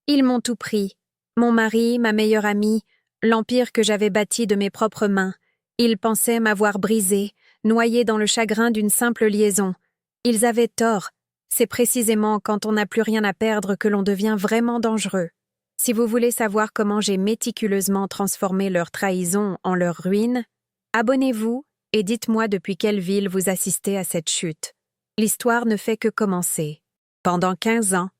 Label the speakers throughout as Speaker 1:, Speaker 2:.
Speaker 1: Ils m'ont tout pris. Mon mari, ma meilleure amie, l'empire que j'avais bâti de mes propres mains. Ils pensaient m'avoir brisé, noyé dans le chagrin d'une simple liaison. Ils avaient tort. C'est précisément quand on n'a plus rien à perdre que l'on devient vraiment dangereux. Si vous voulez savoir comment j'ai méticuleusement transformé leur trahison en leur ruine, abonnez-vous et dites-moi depuis quelle ville vous assistez à cette chute. L'histoire ne fait que commencer. Pendant 15 ans,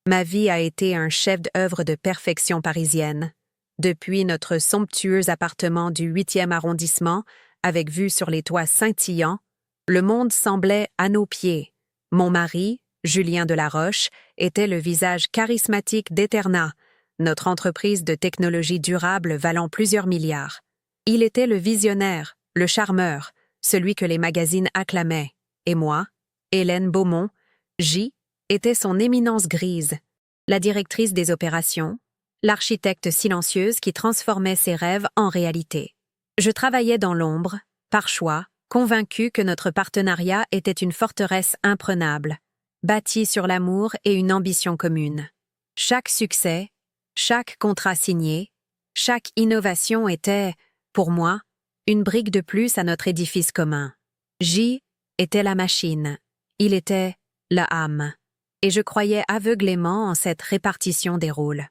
Speaker 1: ma vie a été un chef-d'œuvre de perfection parisienne. Depuis notre somptueux appartement du 8e arrondissement, avec vue sur les toits scintillants, le monde semblait à nos pieds. Mon mari, Julien Delaroche, était le visage charismatique d'Eterna, notre entreprise de technologie durable valant plusieurs milliards. Il était le visionnaire, le charmeur, celui que les magazines acclamaient. Et moi, Hélène Beaumont, J, était son éminence grise, la directrice des opérations, l'architecte silencieuse qui transformait ses rêves en réalité. Je travaillais dans l'ombre, par choix, convaincue que notre partenariat était une forteresse imprenable, bâtie sur l'amour et une ambition commune. Chaque succès, chaque contrat signé, chaque innovation était, pour moi, une brique de plus à notre édifice commun. J était la machine, il était la âme, et je croyais aveuglément en cette répartition des rôles.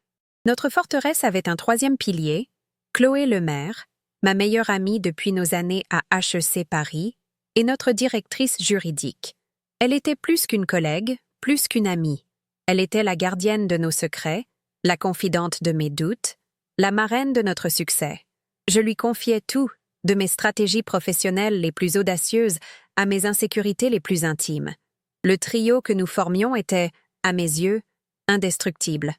Speaker 1: Notre forteresse avait un troisième pilier, Chloé Lemaire, ma meilleure amie depuis nos années à HEC Paris, et notre directrice juridique. Elle était plus qu'une collègue, plus qu'une amie. Elle était la gardienne de nos secrets, la confidente de mes doutes, la marraine de notre succès. Je lui confiais tout, de mes stratégies professionnelles les plus audacieuses à mes insécurités les plus intimes. Le trio que nous formions était, à mes yeux, indestructible.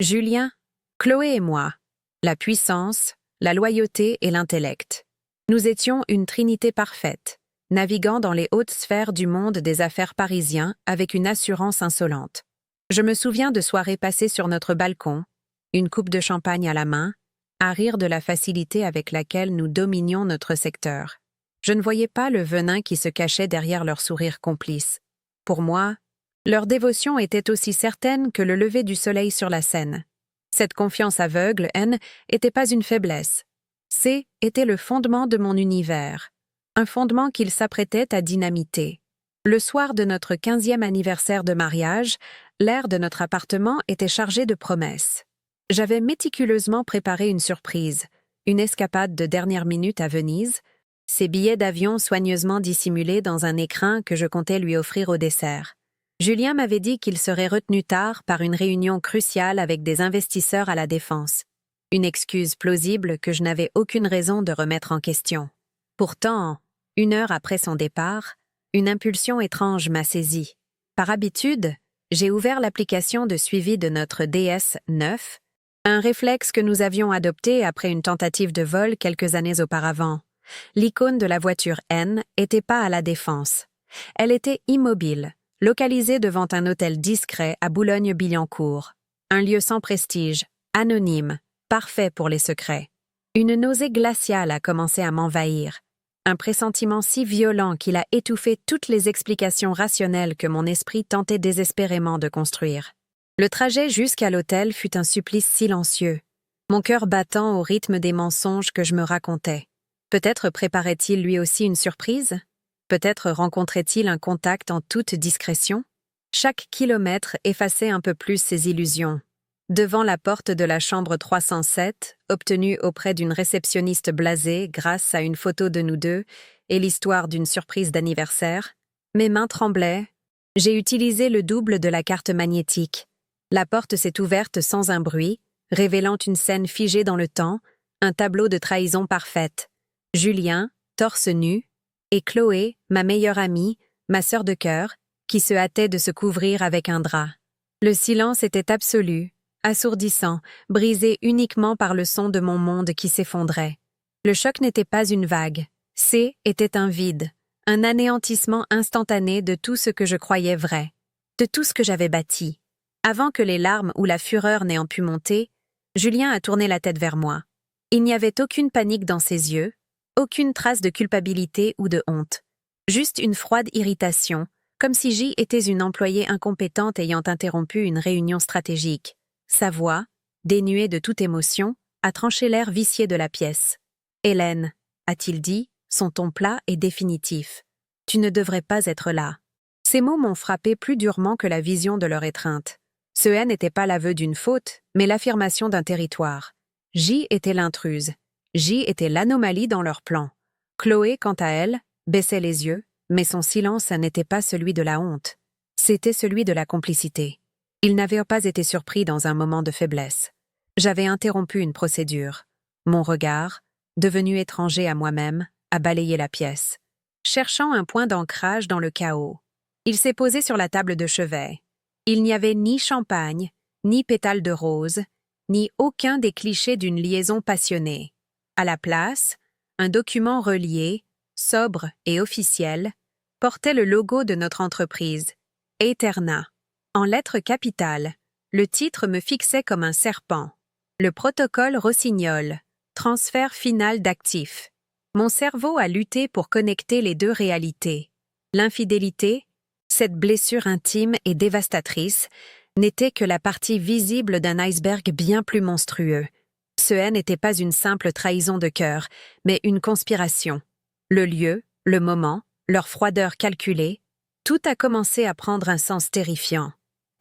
Speaker 1: Julien, Chloé et moi, la puissance, la loyauté et l'intellect. Nous étions une trinité parfaite, naviguant dans les hautes sphères du monde des affaires parisiens avec une assurance insolente. Je me souviens de soirées passées sur notre balcon, une coupe de champagne à la main, à rire de la facilité avec laquelle nous dominions notre secteur. Je ne voyais pas le venin qui se cachait derrière leur sourire complice. Pour moi, leur dévotion était aussi certaine que le lever du soleil sur la Seine. Cette confiance aveugle, n'était pas une faiblesse. Était le fondement de mon univers, un fondement qu'ils s'apprêtaient à dynamiter. Le soir de notre 15e anniversaire de mariage, l'air de notre appartement était chargé de promesses. J'avais méticuleusement préparé une surprise, une escapade de dernière minute à Venise, ses billets d'avion soigneusement dissimulés dans un écrin que je comptais lui offrir au dessert. Julien m'avait dit qu'il serait retenu tard par une réunion cruciale avec des investisseurs à la Défense. Une excuse plausible que je n'avais aucune raison de remettre en question. Pourtant, 1 heure après son départ, une impulsion étrange m'a saisie. Par habitude, j'ai ouvert l'application de suivi de notre DS9, un réflexe que nous avions adopté après une tentative de vol quelques années auparavant. L'icône de la voiture N n'était pas à la Défense. Elle était immobile, localisée devant un hôtel discret à Boulogne-Billancourt. Un lieu sans prestige, anonyme, parfait pour les secrets. Une nausée glaciale a commencé à m'envahir. Un pressentiment si violent qu'il a étouffé toutes les explications rationnelles que mon esprit tentait désespérément de construire. Le trajet jusqu'à l'hôtel fut un supplice silencieux, mon cœur battant au rythme des mensonges que je me racontais. Peut-être préparait-il lui aussi une surprise? Peut-être rencontrait-il un contact en toute discrétion? Chaque kilomètre effaçait un peu plus ses illusions. Devant la porte de la chambre 307, obtenue auprès d'une réceptionniste blasée grâce à une photo de nous deux et l'histoire d'une surprise d'anniversaire, mes mains tremblaient. J'ai utilisé le double de la carte magnétique. La porte s'est ouverte sans un bruit, révélant une scène figée dans le temps, un tableau de trahison parfaite. Julien, torse nu, et Chloé, ma meilleure amie, ma sœur de cœur, qui se hâtait de se couvrir avec un drap. Le silence était absolu, assourdissant, brisé uniquement par le son de mon monde qui s'effondrait. Le choc n'était pas une vague. Était un vide, un anéantissement instantané de tout ce que je croyais vrai, de tout ce que j'avais bâti. Avant que les larmes ou la fureur n'aient pu monter, Julien a tourné la tête vers moi. Il n'y avait aucune panique dans ses yeux, aucune trace de culpabilité ou de honte. Juste une froide irritation, comme si J était une employée incompétente ayant interrompu une réunion stratégique. Sa voix, dénuée de toute émotion, a tranché l'air vicié de la pièce. « Hélène, a-t-il dit, son ton plat et définitif. Tu ne devrais pas être là. » Ces mots m'ont frappé plus durement que la vision de leur étreinte. Ce N n'était pas l'aveu d'une faute, mais l'affirmation d'un territoire. J était l'intruse. J était l'anomalie dans leur plan. Chloé, quant à elle, baissait les yeux, mais son silence n'était pas celui de la honte. C'était celui de la complicité. Ils n'avaient pas été surpris dans un moment de faiblesse. J'avais interrompu une procédure. Mon regard, devenu étranger à moi-même, a balayé la pièce, cherchant un point d'ancrage dans le chaos. Il s'est posé sur la table de chevet. Il n'y avait ni champagne, ni pétales de rose, ni aucun des clichés d'une liaison passionnée. À la place, un document relié, sobre et officiel, portait le logo de notre entreprise, Aeterna. En lettres capitales, le titre me fixait comme un serpent. Le protocole Rossignol, transfert final d'actifs. Mon cerveau a lutté pour connecter les deux réalités. L'infidélité, cette blessure intime et dévastatrice, n'était que la partie visible d'un iceberg bien plus monstrueux. Ce N n'était pas une simple trahison de cœur, mais une conspiration. Le lieu, le moment, leur froideur calculée, tout a commencé à prendre un sens terrifiant.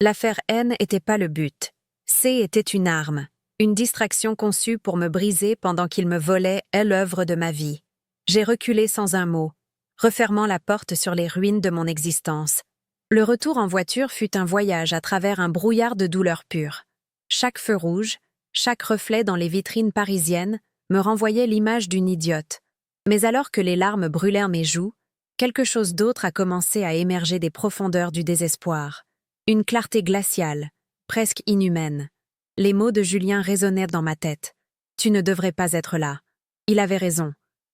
Speaker 1: L'affaire N n'était pas le but. C était une arme, une distraction conçue pour me briser pendant qu'il me volait l'œuvre de ma vie. J'ai reculé sans un mot, refermant la porte sur les ruines de mon existence. Le retour en voiture fut un voyage à travers un brouillard de douleur pure. Chaque feu rouge, chaque reflet dans les vitrines parisiennes me renvoyait l'image d'une idiote. Mais alors que les larmes brûlèrent mes joues, quelque chose d'autre a commencé à émerger des profondeurs du désespoir. Une clarté glaciale, presque inhumaine. Les mots de Julien résonnaient dans ma tête. « Tu ne devrais pas être là. » Il avait raison.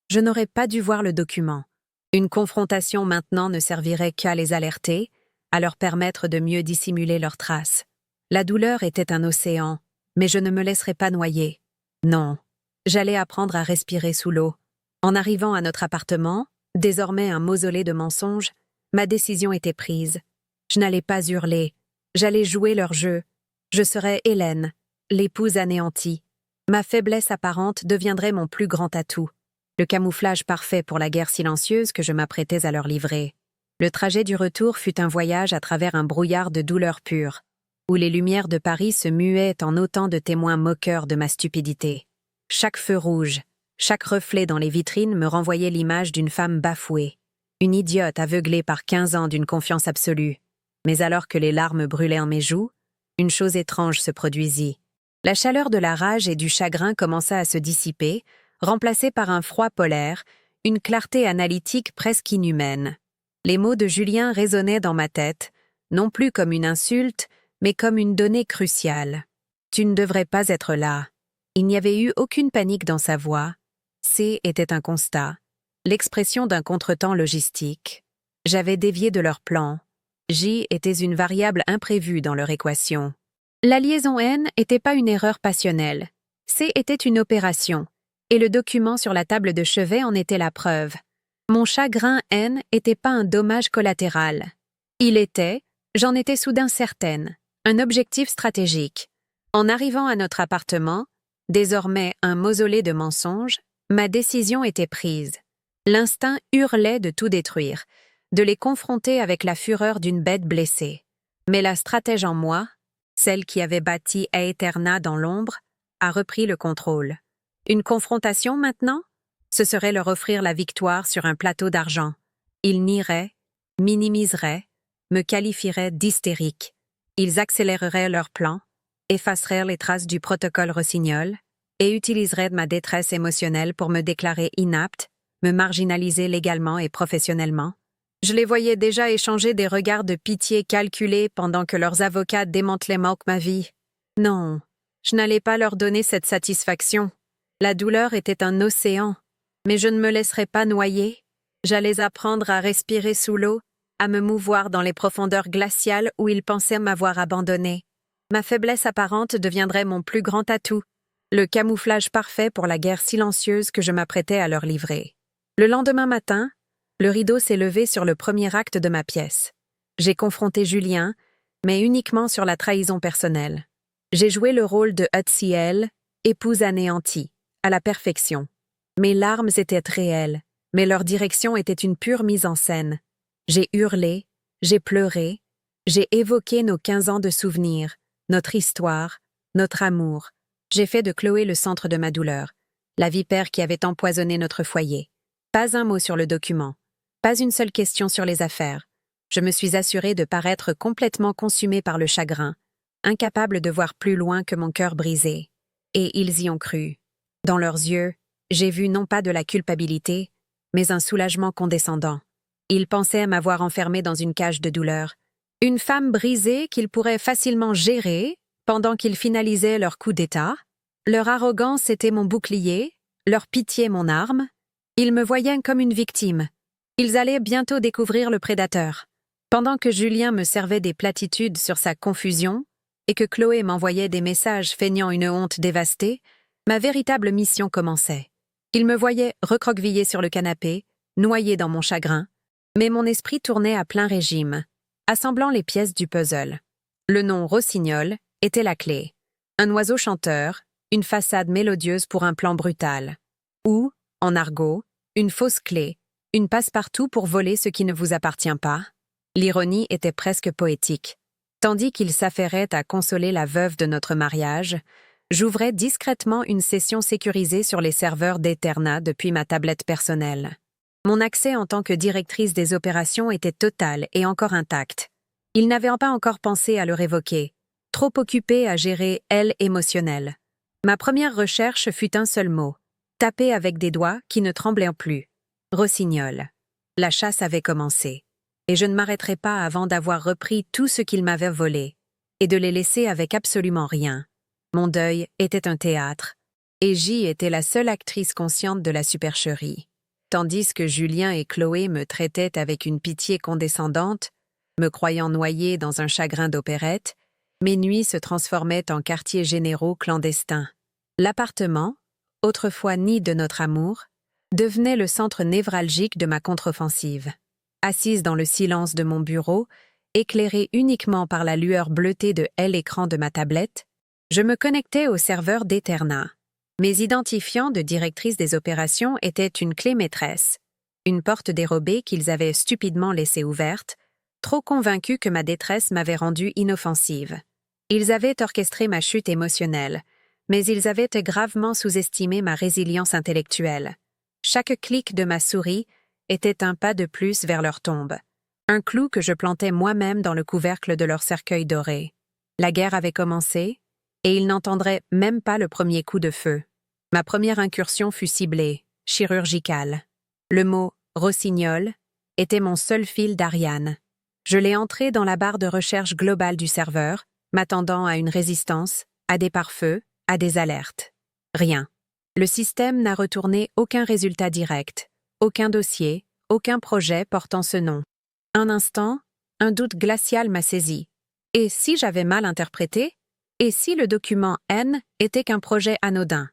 Speaker 1: Je n'aurais pas dû voir le document. Une confrontation maintenant ne servirait qu'à les alerter, à leur permettre de mieux dissimuler leurs traces. La douleur était un océan, mais je ne me laisserais pas noyer. Non, j'allais apprendre à respirer sous l'eau. En arrivant à notre appartement, désormais un mausolée de mensonges, ma décision était prise. Je n'allais pas hurler, j'allais jouer leur jeu. Je serais Hélène, l'épouse anéantie. Ma faiblesse apparente deviendrait mon plus grand atout. Le camouflage parfait pour la guerre silencieuse que je m'apprêtais à leur livrer. Le trajet du retour fut un voyage à travers un brouillard de douleur pure, où les lumières de Paris se muaient en autant de témoins moqueurs de ma stupidité. Chaque feu rouge, chaque reflet dans les vitrines me renvoyait l'image d'une femme bafouée, une idiote aveuglée par 15 ans d'une confiance absolue. Mais alors que les larmes brûlaient en mes joues, une chose étrange se produisit. La chaleur de la rage et du chagrin commença à se dissiper, remplacée par un froid polaire, une clarté analytique presque inhumaine. Les mots de Julien résonnaient dans ma tête, non plus comme une insulte, mais comme une donnée cruciale. « Tu ne devrais pas être là. » Il n'y avait eu aucune panique dans sa voix. C était un constat, l'expression d'un contretemps logistique. J'avais dévié de leur plan. J était une variable imprévue dans leur équation. La liaison N n'était pas une erreur passionnelle. C était une opération, et le document sur la table de chevet en était la preuve. Mon chagrin N n'était pas un dommage collatéral. Il était, j'en étais soudain certaine, un objectif stratégique. En arrivant à notre appartement, désormais un mausolée de mensonges, ma décision était prise. L'instinct hurlait de tout détruire, de les confronter avec la fureur d'une bête blessée. Mais la stratège en moi, celle qui avait bâti Aeterna dans l'ombre, a repris le contrôle. Une confrontation maintenant? Ce serait leur offrir la victoire sur un plateau d'argent. Ils nieraient, minimiseraient, me qualifieraient d'hystérique. Ils accéléreraient leur plan, effaceraient les traces du protocole Rossignol et utiliseraient ma détresse émotionnelle pour me déclarer inapte, me marginaliser légalement et professionnellement. Je les voyais déjà échanger des regards de pitié calculés pendant que leurs avocats démantelaient ma vie. Non, je n'allais pas leur donner cette satisfaction. La douleur était un océan, mais je ne me laisserais pas noyer. J'allais apprendre à respirer sous l'eau, à me mouvoir dans les profondeurs glaciales où ils pensaient m'avoir abandonné. Ma faiblesse apparente deviendrait mon plus grand atout, le camouflage parfait pour la guerre silencieuse que je m'apprêtais à leur livrer. Le lendemain matin, le rideau s'est levé sur le premier acte de ma pièce. J'ai confronté Julien, mais uniquement sur la trahison personnelle. J'ai joué le rôle de Hutziel, épouse anéantie, à la perfection. Mes larmes étaient réelles, mais leur direction était une pure mise en scène. J'ai hurlé, j'ai pleuré, j'ai évoqué nos 15 ans de souvenirs, notre histoire, notre amour. J'ai fait de Chloé le centre de ma douleur, la vipère qui avait empoisonné notre foyer. Pas un mot sur le document, pas une seule question sur les affaires. Je me suis assurée de paraître complètement consumée par le chagrin, incapable de voir plus loin que mon cœur brisé. Et ils y ont cru. Dans leurs yeux, j'ai vu non pas de la culpabilité, mais un soulagement condescendant. Ils pensaient m'avoir enfermée dans une cage de douleur. Une femme brisée qu'ils pourraient facilement gérer pendant qu'ils finalisaient leur coup d'État. Leur arrogance était mon bouclier, leur pitié mon arme. Ils me voyaient comme une victime. Ils allaient bientôt découvrir le prédateur. Pendant que Julien me servait des platitudes sur sa confusion et que Chloé m'envoyait des messages feignant une honte dévastée, ma véritable mission commençait. Ils me voyaient recroquevillée sur le canapé, noyée dans mon chagrin, mais mon esprit tournait à plein régime, assemblant les pièces du puzzle. Le nom Rossignol était la clé. Un oiseau chanteur, une façade mélodieuse pour un plan brutal. Ou, en argot, une fausse clé, une passe-partout pour voler ce qui ne vous appartient pas. L'ironie était presque poétique. Tandis qu'il s'affairait à consoler la veuve de notre mariage, j'ouvrais discrètement une session sécurisée sur les serveurs d'Eterna depuis ma tablette personnelle. Mon accès en tant que directrice des opérations était total et encore intact. Ils n'avaient pas encore pensé à le révoquer, trop occupés à gérer elle émotionnelle. Ma première recherche fut un seul mot, tapé avec des doigts qui ne tremblaient plus. Rossignol. La chasse avait commencé, et je ne m'arrêterai pas avant d'avoir repris tout ce qu'ils m'avaient volé, et de les laisser avec absolument rien. Mon deuil était un théâtre, et J était la seule actrice consciente de la supercherie. Tandis que Julien et Chloé me traitaient avec une pitié condescendante, me croyant noyée dans un chagrin d'opérette, mes nuits se transformaient en quartiers généraux clandestins. L'appartement, autrefois nid de notre amour, devenait le centre névralgique de ma contre-offensive. Assise dans le silence de mon bureau, éclairée uniquement par la lueur bleutée de l'écran de ma tablette, je me connectais au serveur d'Eterna. Mes identifiants de directrice des opérations étaient une clé maîtresse, une porte dérobée qu'ils avaient stupidement laissée ouverte, trop convaincus que ma détresse m'avait rendue inoffensive. Ils avaient orchestré ma chute émotionnelle, mais ils avaient gravement sous-estimé ma résilience intellectuelle. Chaque clic de ma souris était un pas de plus vers leur tombe, un clou que je plantais moi-même dans le couvercle de leur cercueil doré. La guerre avait commencé, et ils n'entendraient même pas le premier coup de feu. Ma première incursion fut ciblée, chirurgicale. Le mot « rossignol » était mon seul fil d'Ariane. Je l'ai entré dans la barre de recherche globale du serveur, m'attendant à une résistance, à des pare-feux, à des alertes. Rien. Le système n'a retourné aucun résultat direct, aucun dossier, aucun projet portant ce nom. Un instant, un doute glacial m'a saisi. Et si j'avais mal interprété? Et si le document N était qu'un projet anodin?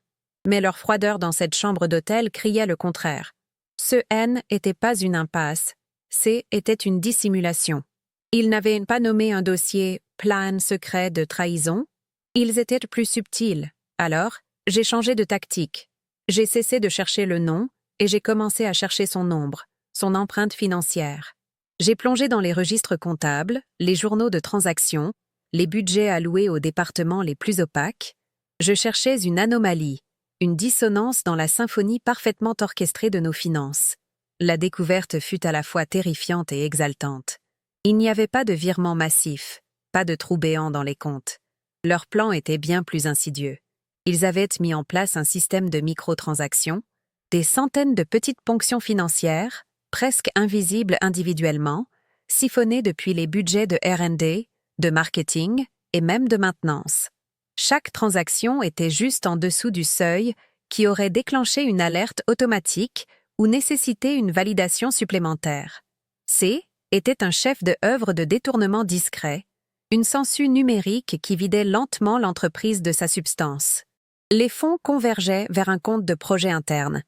Speaker 1: Mais leur froideur dans cette chambre d'hôtel criait le contraire. Ce N n'était pas une impasse, C était une dissimulation. Ils n'avaient pas nommé un dossier « plan secret de trahison ». Ils étaient plus subtils. Alors, j'ai changé de tactique. J'ai cessé de chercher le nom et j'ai commencé à chercher son ombre, son empreinte financière. J'ai plongé dans les registres comptables, les journaux de transactions, les budgets alloués aux départements les plus opaques. Je cherchais une anomalie, une dissonance dans la symphonie parfaitement orchestrée de nos finances. La découverte fut à la fois terrifiante et exaltante. Il n'y avait pas de virement massif, pas de trou béant dans les comptes. Leur plan était bien plus insidieux. Ils avaient mis en place un système de microtransactions, des centaines de petites ponctions financières, presque invisibles individuellement, siphonnées depuis les budgets de R&D, de marketing et même de maintenance. Chaque transaction était juste en dessous du seuil qui aurait déclenché une alerte automatique ou nécessité une validation supplémentaire. C était un chef de œuvre de détournement discret, une sangsue numérique qui vidait lentement l'entreprise de sa substance. Les fonds convergeaient vers un compte de projet interne,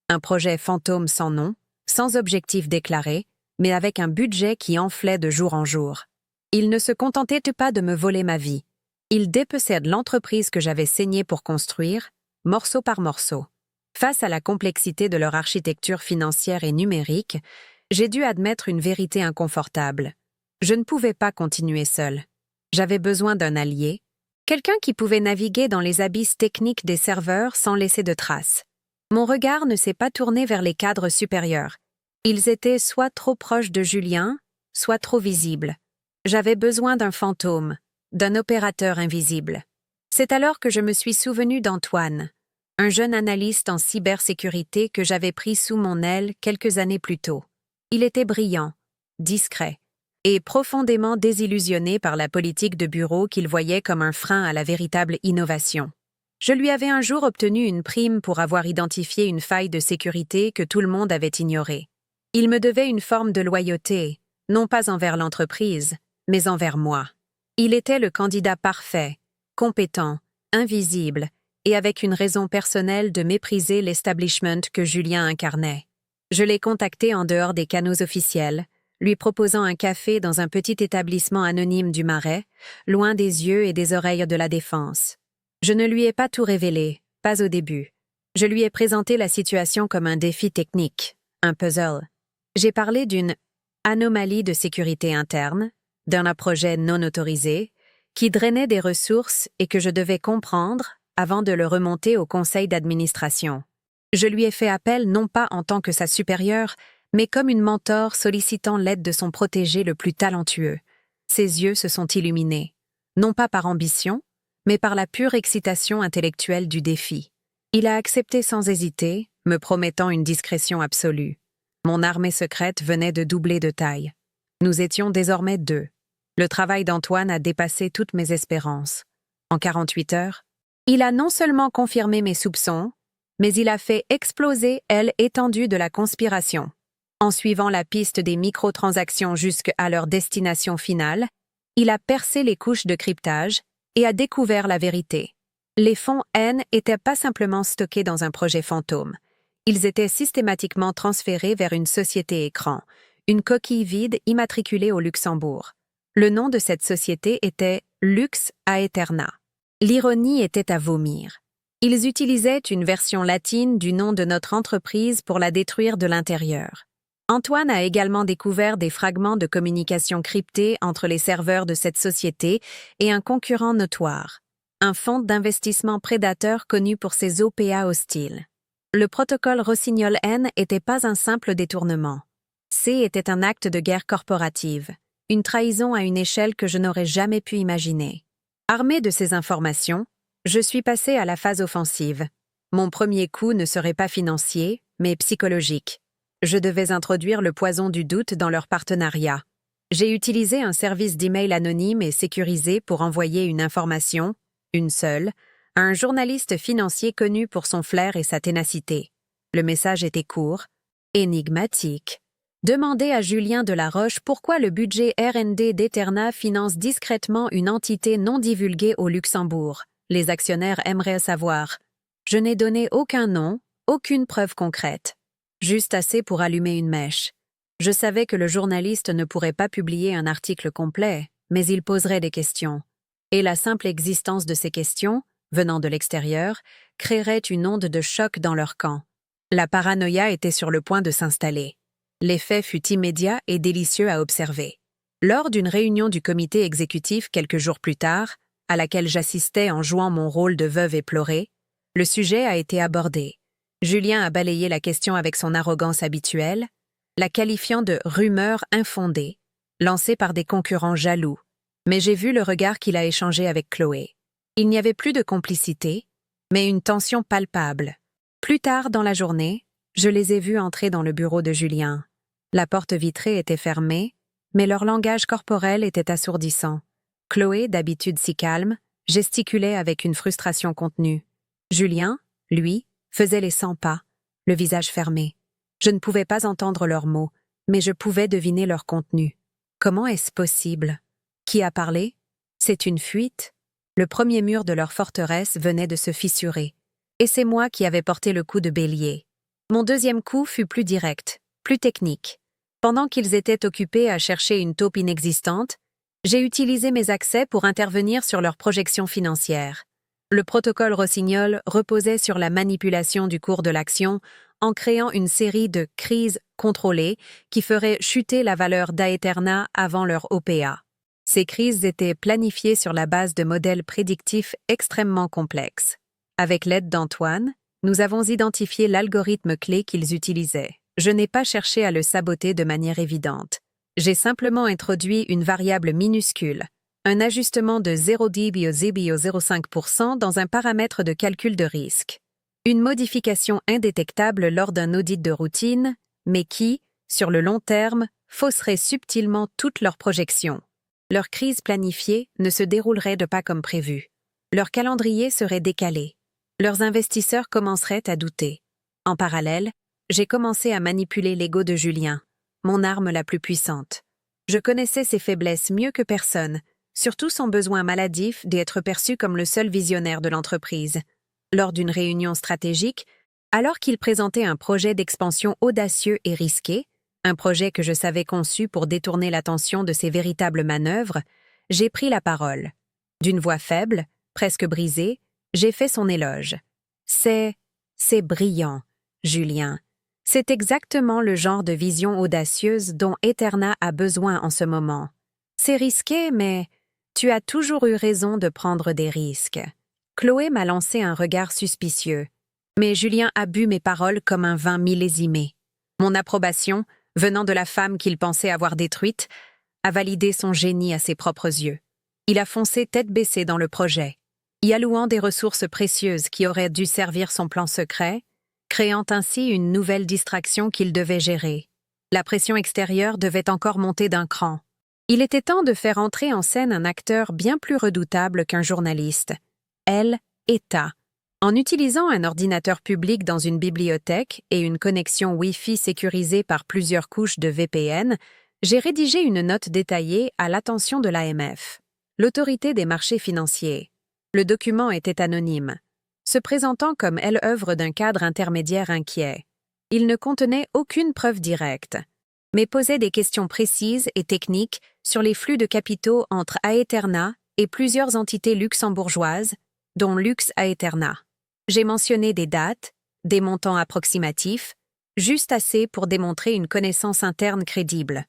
Speaker 1: un projet fantôme sans nom, sans objectif déclaré, mais avec un budget qui enflait de jour en jour. Ils ne se contentaient pas de me voler ma vie. Ils dépeçèrent l'entreprise que j'avais saignée pour construire, morceau par morceau. Face à la complexité de leur architecture financière et numérique, j'ai dû admettre une vérité inconfortable. Je ne pouvais pas continuer seul. J'avais besoin d'un allié, quelqu'un qui pouvait naviguer dans les abysses techniques des serveurs sans laisser de traces. Mon regard ne s'est pas tourné vers les cadres supérieurs. Ils étaient soit trop proches de Julien, soit trop visibles. J'avais besoin d'un fantôme, d'un opérateur invisible. C'est alors que je me suis souvenu d'Antoine, un jeune analyste en cybersécurité que j'avais pris sous mon aile quelques années plus tôt. Il était brillant, discret, et profondément désillusionné par la politique de bureau qu'il voyait comme un frein à la véritable innovation. Je lui avais un jour obtenu une prime pour avoir identifié une faille de sécurité que tout le monde avait ignorée. Il me devait une forme de loyauté, non pas envers l'entreprise, mais envers moi. Il était le candidat parfait, compétent, invisible, et avec une raison personnelle de mépriser l'establishment que Julien incarnait. Je l'ai contacté en dehors des canaux officiels, lui proposant un café dans un petit établissement anonyme du Marais, loin des yeux et des oreilles de la défense. Je ne lui ai pas tout révélé, pas au début. Je lui ai présenté la situation comme un défi technique, un puzzle. J'ai parlé d'une anomalie de sécurité interne, d'un projet non autorisé, qui drainait des ressources et que je devais comprendre avant de le remonter au conseil d'administration. Je lui ai fait appel non pas en tant que sa supérieure, mais comme une mentor sollicitant l'aide de son protégé le plus talentueux. Ses yeux se sont illuminés, non pas par ambition, mais par la pure excitation intellectuelle du défi. Il a accepté sans hésiter, me promettant une discrétion absolue. Mon armée secrète venait de doubler de taille. Nous étions désormais 2. Le travail d'Antoine a dépassé toutes mes espérances. En 48 heures, il a non seulement confirmé mes soupçons, mais il a fait exploser l'étendue de la conspiration. En suivant la piste des microtransactions jusqu'à leur destination finale, il a percé les couches de cryptage et a découvert la vérité. Les fonds N n'étaient pas simplement stockés dans un projet fantôme. Ils étaient systématiquement transférés vers une société écran, une coquille vide immatriculée au Luxembourg. Le nom de cette société était Lux Aeterna. L'ironie était à vomir. Ils utilisaient une version latine du nom de notre entreprise pour la détruire de l'intérieur. Antoine a également découvert des fragments de communication cryptés entre les serveurs de cette société et un concurrent notoire, un fonds d'investissement prédateur connu pour ses OPA hostiles. Le protocole Rossignol-N n'était pas un simple détournement. C était un acte de guerre corporative, une trahison à une échelle que je n'aurais jamais pu imaginer. Armé de ces informations, je suis passé à la phase offensive. Mon premier coup ne serait pas financier, mais psychologique. Je devais introduire le poison du doute dans leur partenariat. J'ai utilisé un service d'email anonyme et sécurisé pour envoyer une information, une seule, à un journaliste financier connu pour son flair et sa ténacité. Le message était court, énigmatique. Demandez à Julien Delaroche pourquoi le budget R&D d'Eterna finance discrètement une entité non divulguée au Luxembourg. Les actionnaires aimeraient savoir. Je n'ai donné aucun nom, aucune preuve concrète. Juste assez pour allumer une mèche. Je savais que le journaliste ne pourrait pas publier un article complet, mais il poserait des questions. Et la simple existence de ces questions, venant de l'extérieur, créerait une onde de choc dans leur camp. La paranoïa était sur le point de s'installer. L'effet fut immédiat et délicieux à observer. Lors d'une réunion du comité exécutif quelques jours plus tard, à laquelle j'assistais en jouant mon rôle de veuve éplorée, le sujet a été abordé. Julien a balayé la question avec son arrogance habituelle, la qualifiant de « rumeur infondée », lancée par des concurrents jaloux. Mais j'ai vu le regard qu'il a échangé avec Chloé. Il n'y avait plus de complicité, mais une tension palpable. Plus tard dans la journée, je les ai vus entrer dans le bureau de Julien. La porte vitrée était fermée, mais leur langage corporel était assourdissant. Chloé, d'habitude si calme, gesticulait avec une frustration contenue. Julien, lui, faisait les 100 pas, le visage fermé. Je ne pouvais pas entendre leurs mots, mais je pouvais deviner leur contenu. Comment est-ce possible? Qui a parlé? C'est une fuite? Le premier mur de leur forteresse venait de se fissurer. Et c'est moi qui avais porté le coup de bélier. Mon deuxième coup fut plus direct, plus technique. Pendant qu'ils étaient occupés à chercher une taupe inexistante, J'ai utilisé mes accès pour intervenir sur leurs projections financières. Le protocole Rossignol reposait sur la manipulation du cours de l'action en créant une série de crises contrôlées qui feraient chuter la valeur d'Aeterna avant leur OPA. Ces crises étaient planifiées sur la base de modèles prédictifs extrêmement complexes. Avec l'aide d'Antoine, nous avons identifié l'algorithme clé qu'ils utilisaient. Je n'ai pas cherché à le saboter de manière évidente. J'ai simplement introduit une variable minuscule, un ajustement de 0,005% dans un paramètre de calcul de risque. Une modification indétectable lors d'un audit de routine, mais qui, sur le long terme, fausserait subtilement toutes leurs projections. Leurs crises planifiées ne se dérouleraient pas comme prévu. Leur calendrier serait décalé. Leurs investisseurs commenceraient à douter. En parallèle, j'ai commencé à manipuler l'ego de Julien, mon arme la plus puissante. Je connaissais ses faiblesses mieux que personne, surtout son besoin maladif d'être perçu comme le seul visionnaire de l'entreprise. Lors d'une réunion stratégique, alors qu'il présentait un projet d'expansion audacieux et risqué, un projet que je savais conçu pour détourner l'attention de ses véritables manœuvres, j'ai pris la parole. D'une voix faible, presque brisée, j'ai fait son éloge. C'est brillant, Julien. C'est exactement le genre de vision audacieuse dont Aeterna a besoin en ce moment. C'est risqué, mais tu as toujours eu raison de prendre des risques. Chloé m'a lancé un regard suspicieux, mais Julien a bu mes paroles comme un vin millésimé. Mon approbation, venant de la femme qu'il pensait avoir détruite, a validé son génie à ses propres yeux. Il a foncé tête baissée dans le projet, y allouant des ressources précieuses qui auraient dû servir son plan secret, créant ainsi une nouvelle distraction qu'il devait gérer. La pression extérieure devait encore monter d'un cran. Il était temps de faire entrer en scène un acteur bien plus redoutable qu'un journaliste. Elle, Eta. En utilisant un ordinateur public dans une bibliothèque et une connexion Wi-Fi sécurisée par plusieurs couches de VPN, j'ai rédigé une note détaillée à l'attention de l'AMF, l'autorité des marchés financiers. Le document était anonyme, se présentant comme elle œuvre d'un cadre intermédiaire inquiet. Il ne contenait aucune preuve directe, mais posait des questions précises et techniques sur les flux de capitaux entre Aeterna et plusieurs entités luxembourgeoises, dont Lux Aeterna. J'ai mentionné des dates, des montants approximatifs, juste assez pour démontrer une connaissance interne crédible.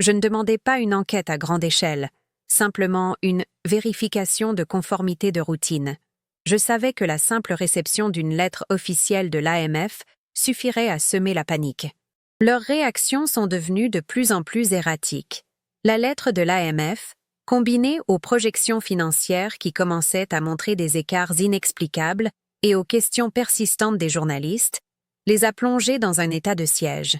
Speaker 1: Je ne demandais pas une enquête à grande échelle, simplement une vérification de conformité de routine. Je savais que la simple réception d'une lettre officielle de l'AMF suffirait à semer la panique. Leurs réactions sont devenues de plus en plus erratiques. La lettre de l'AMF, combinée aux projections financières qui commençaient à montrer des écarts inexplicables et aux questions persistantes des journalistes, les a plongés dans un état de siège.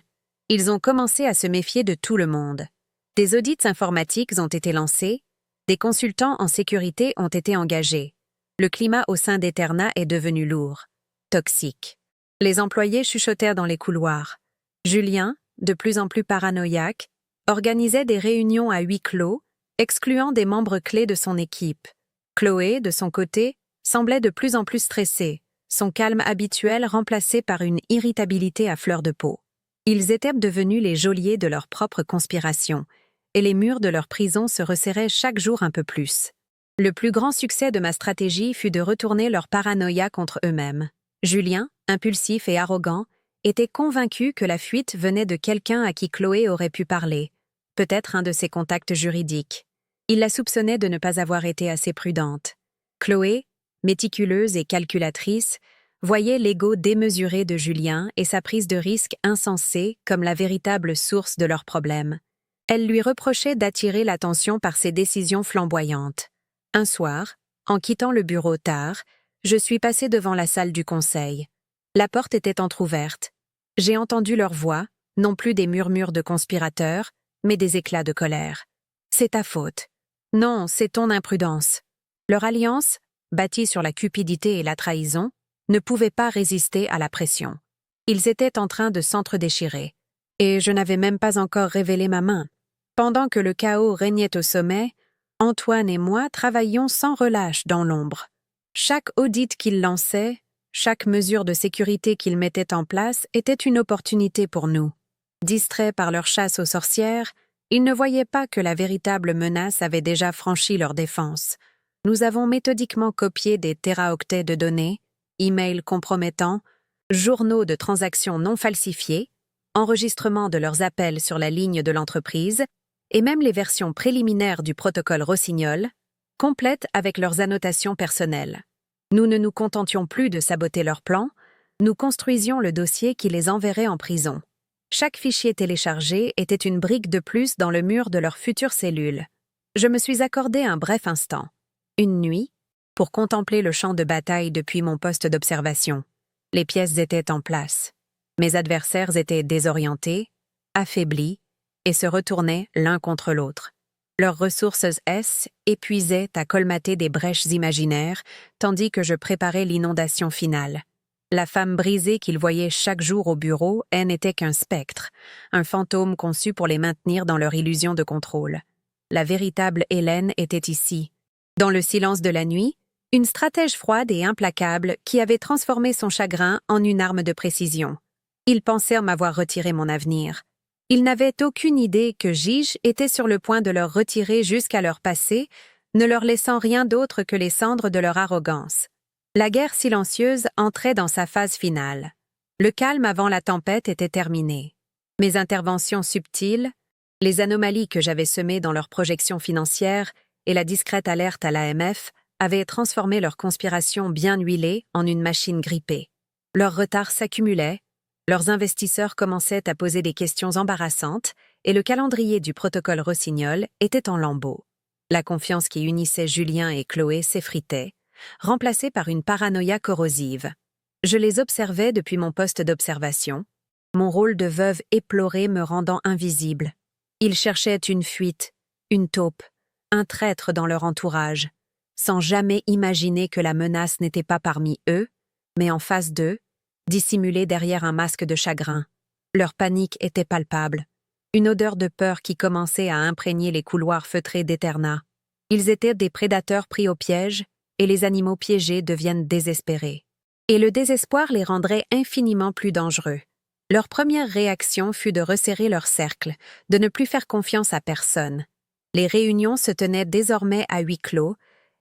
Speaker 1: Ils ont commencé à se méfier de tout le monde. Des audits informatiques ont été lancés, des consultants en sécurité ont été engagés. Le climat au sein d'Aeterna est devenu lourd, toxique. Les employés chuchotèrent dans les couloirs. Julien, de plus en plus paranoïaque, organisait des réunions à huis clos, excluant des membres clés de son équipe. Chloé, de son côté, semblait de plus en plus stressée, son calme habituel remplacé par une irritabilité à fleur de peau. Ils étaient devenus les geôliers de leur propre conspiration, et les murs de leur prison se resserraient chaque jour un peu plus. Le plus grand succès de ma stratégie fut de retourner leur paranoïa contre eux-mêmes. Julien, impulsif et arrogant, était convaincu que la fuite venait de quelqu'un à qui Chloé aurait pu parler, peut-être un de ses contacts juridiques. Il la soupçonnait de ne pas avoir été assez prudente. Chloé, méticuleuse et calculatrice, voyait l'ego démesuré de Julien et sa prise de risque insensée comme la véritable source de leurs problèmes. Elle lui reprochait d'attirer l'attention par ses décisions flamboyantes. Un soir, en quittant le bureau tard, je suis passée devant la salle du conseil. La porte était entr'ouverte. J'ai entendu leur voix, non plus des murmures de conspirateurs, mais des éclats de colère. « C'est ta faute. Non, c'est ton imprudence. » Leur alliance, bâtie sur la cupidité et la trahison, ne pouvait pas résister à la pression. Ils étaient en train de s'entre-déchirer, et je n'avais même pas encore révélé ma main. Pendant que le chaos régnait au sommet, Antoine et moi travaillions sans relâche dans l'ombre. Chaque audit qu'ils lançaient, chaque mesure de sécurité qu'ils mettaient en place était une opportunité pour nous. Distraits par leur chasse aux sorcières, Ils ne voyaient pas que la véritable menace avait déjà franchi leur défense. Nous avons méthodiquement copié des téraoctets de données, emails compromettants, journaux de transactions non falsifiés, enregistrements de leurs appels sur la ligne de l'entreprise, et même les versions préliminaires du protocole Rossignol, complètes avec leurs annotations personnelles. Nous ne nous contentions plus de saboter leurs plans, nous construisions le dossier qui les enverrait en prison. Chaque fichier téléchargé était une brique de plus dans le mur de leur future cellule. Je me suis accordé un bref instant, une nuit, pour contempler le champ de bataille depuis mon poste d'observation. Les pièces étaient en place. Mes adversaires étaient désorientés, affaiblis, et se retournaient l'un contre l'autre. Leurs ressources épuisaient à colmater des brèches imaginaires, tandis que je préparais l'inondation finale. La femme brisée qu'ils voyaient chaque jour au bureau, elle n'était qu'un spectre, un fantôme conçu pour les maintenir dans leur illusion de contrôle. La véritable Hélène était ici. Dans le silence de la nuit, une stratège froide et implacable qui avait transformé son chagrin en une arme de précision. Ils pensèrent m'avoir retiré mon avenir. Ils n'avaient aucune idée que Gige était sur le point de leur retirer jusqu'à leur passé, ne leur laissant rien d'autre que les cendres de leur arrogance. La guerre silencieuse entrait dans sa phase finale. Le calme avant la tempête était terminé. Mes interventions subtiles, les anomalies que j'avais semées dans leurs projections financières et la discrète alerte à l'AMF avaient transformé leur conspiration bien huilée en une machine grippée. Leur retard s'accumulait, leurs investisseurs commençaient à poser des questions embarrassantes et le calendrier du protocole Rossignol était en lambeaux. La confiance qui unissait Julien et Chloé s'effritait, remplacée par une paranoïa corrosive. Je les observais depuis mon poste d'observation, mon rôle de veuve éplorée me rendant invisible. Ils cherchaient une fuite, une taupe, un traître dans leur entourage, sans jamais imaginer que la menace n'était pas parmi eux, mais en face d'eux, dissimulée derrière un masque de chagrin. Leur panique était palpable, une odeur de peur qui commençait à imprégner les couloirs feutrés d'Eterna. Ils étaient des prédateurs pris au piège, et les animaux piégés deviennent désespérés. Et le désespoir les rendrait infiniment plus dangereux. Leur première réaction fut de resserrer leur cercle, de ne plus faire confiance à personne. Les réunions se tenaient désormais à huis clos,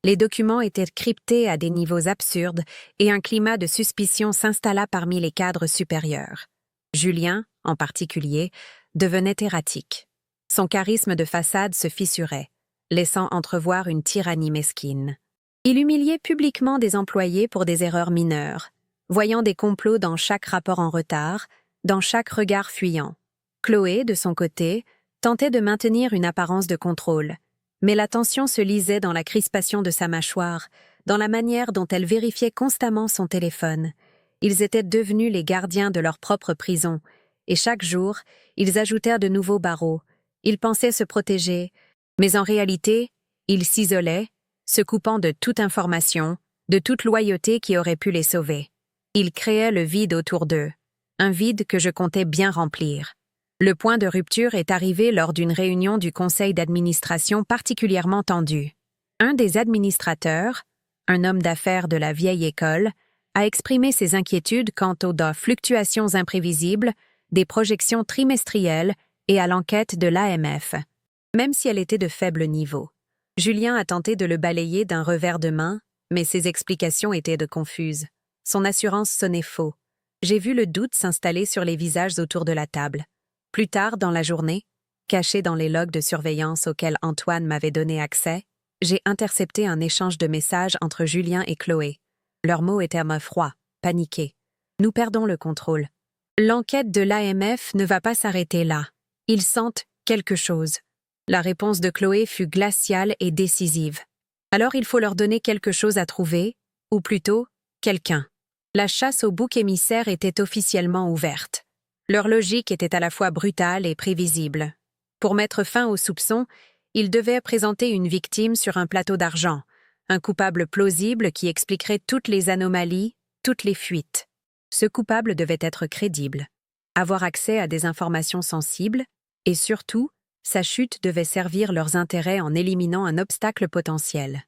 Speaker 1: les documents étaient cryptés à des niveaux absurdes et un climat de suspicion s'installa parmi les cadres supérieurs. Julien, en particulier, devenait erratique. Son charisme de façade se fissurait, laissant entrevoir une tyrannie mesquine. Il humiliait publiquement des employés pour des erreurs mineures, voyant des complots dans chaque rapport en retard, dans chaque regard fuyant. Chloé, de son côté, tentait de maintenir une apparence de contrôle, mais la tension se lisait dans la crispation de sa mâchoire, dans la manière dont elle vérifiait constamment son téléphone. Ils étaient devenus les gardiens de leur propre prison, et chaque jour, ils ajoutèrent de nouveaux barreaux. Ils pensaient se protéger, mais en réalité, ils s'isolaient, se coupant de toute information, de toute loyauté qui aurait pu les sauver. Ils créaient le vide autour d'eux, un vide que je comptais bien remplir. Le point de rupture est arrivé lors d'une réunion du conseil d'administration particulièrement tendue. Un des administrateurs, un homme d'affaires de la vieille école, a exprimé ses inquiétudes quant aux fluctuations imprévisibles, des projections trimestrielles et à l'enquête de l'AMF, même si elle était de faible niveau. Julien a tenté de le balayer d'un revers de main, mais ses explications étaient confuses. Son assurance sonnait faux. J'ai vu le doute s'installer sur les visages autour de la table. Plus tard dans la journée, caché dans les logs de surveillance auxquels Antoine m'avait donné accès, j'ai intercepté un échange de messages entre Julien et Chloé. Leurs mots étaient froids, paniqués. Nous perdons le contrôle. L'enquête de l'AMF ne va pas s'arrêter là. Ils sentent quelque chose. La réponse de Chloé fut glaciale et décisive. Alors il faut leur donner quelque chose à trouver, ou plutôt, quelqu'un. La chasse au bouc émissaire était officiellement ouverte. Leur logique était à la fois brutale et prévisible. Pour mettre fin aux soupçons, ils devaient présenter une victime sur un plateau d'argent, un coupable plausible qui expliquerait toutes les anomalies, toutes les fuites. Ce coupable devait être crédible, avoir accès à des informations sensibles, et surtout, sa chute devait servir leurs intérêts en éliminant un obstacle potentiel.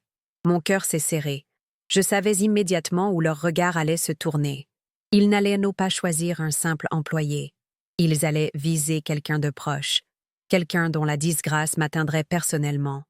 Speaker 1: Mon cœur s'est serré. Je savais immédiatement où leur regard allait se tourner. Ils n'allaient pas choisir un simple employé. Ils allaient viser quelqu'un de proche, quelqu'un dont la disgrâce m'atteindrait personnellement,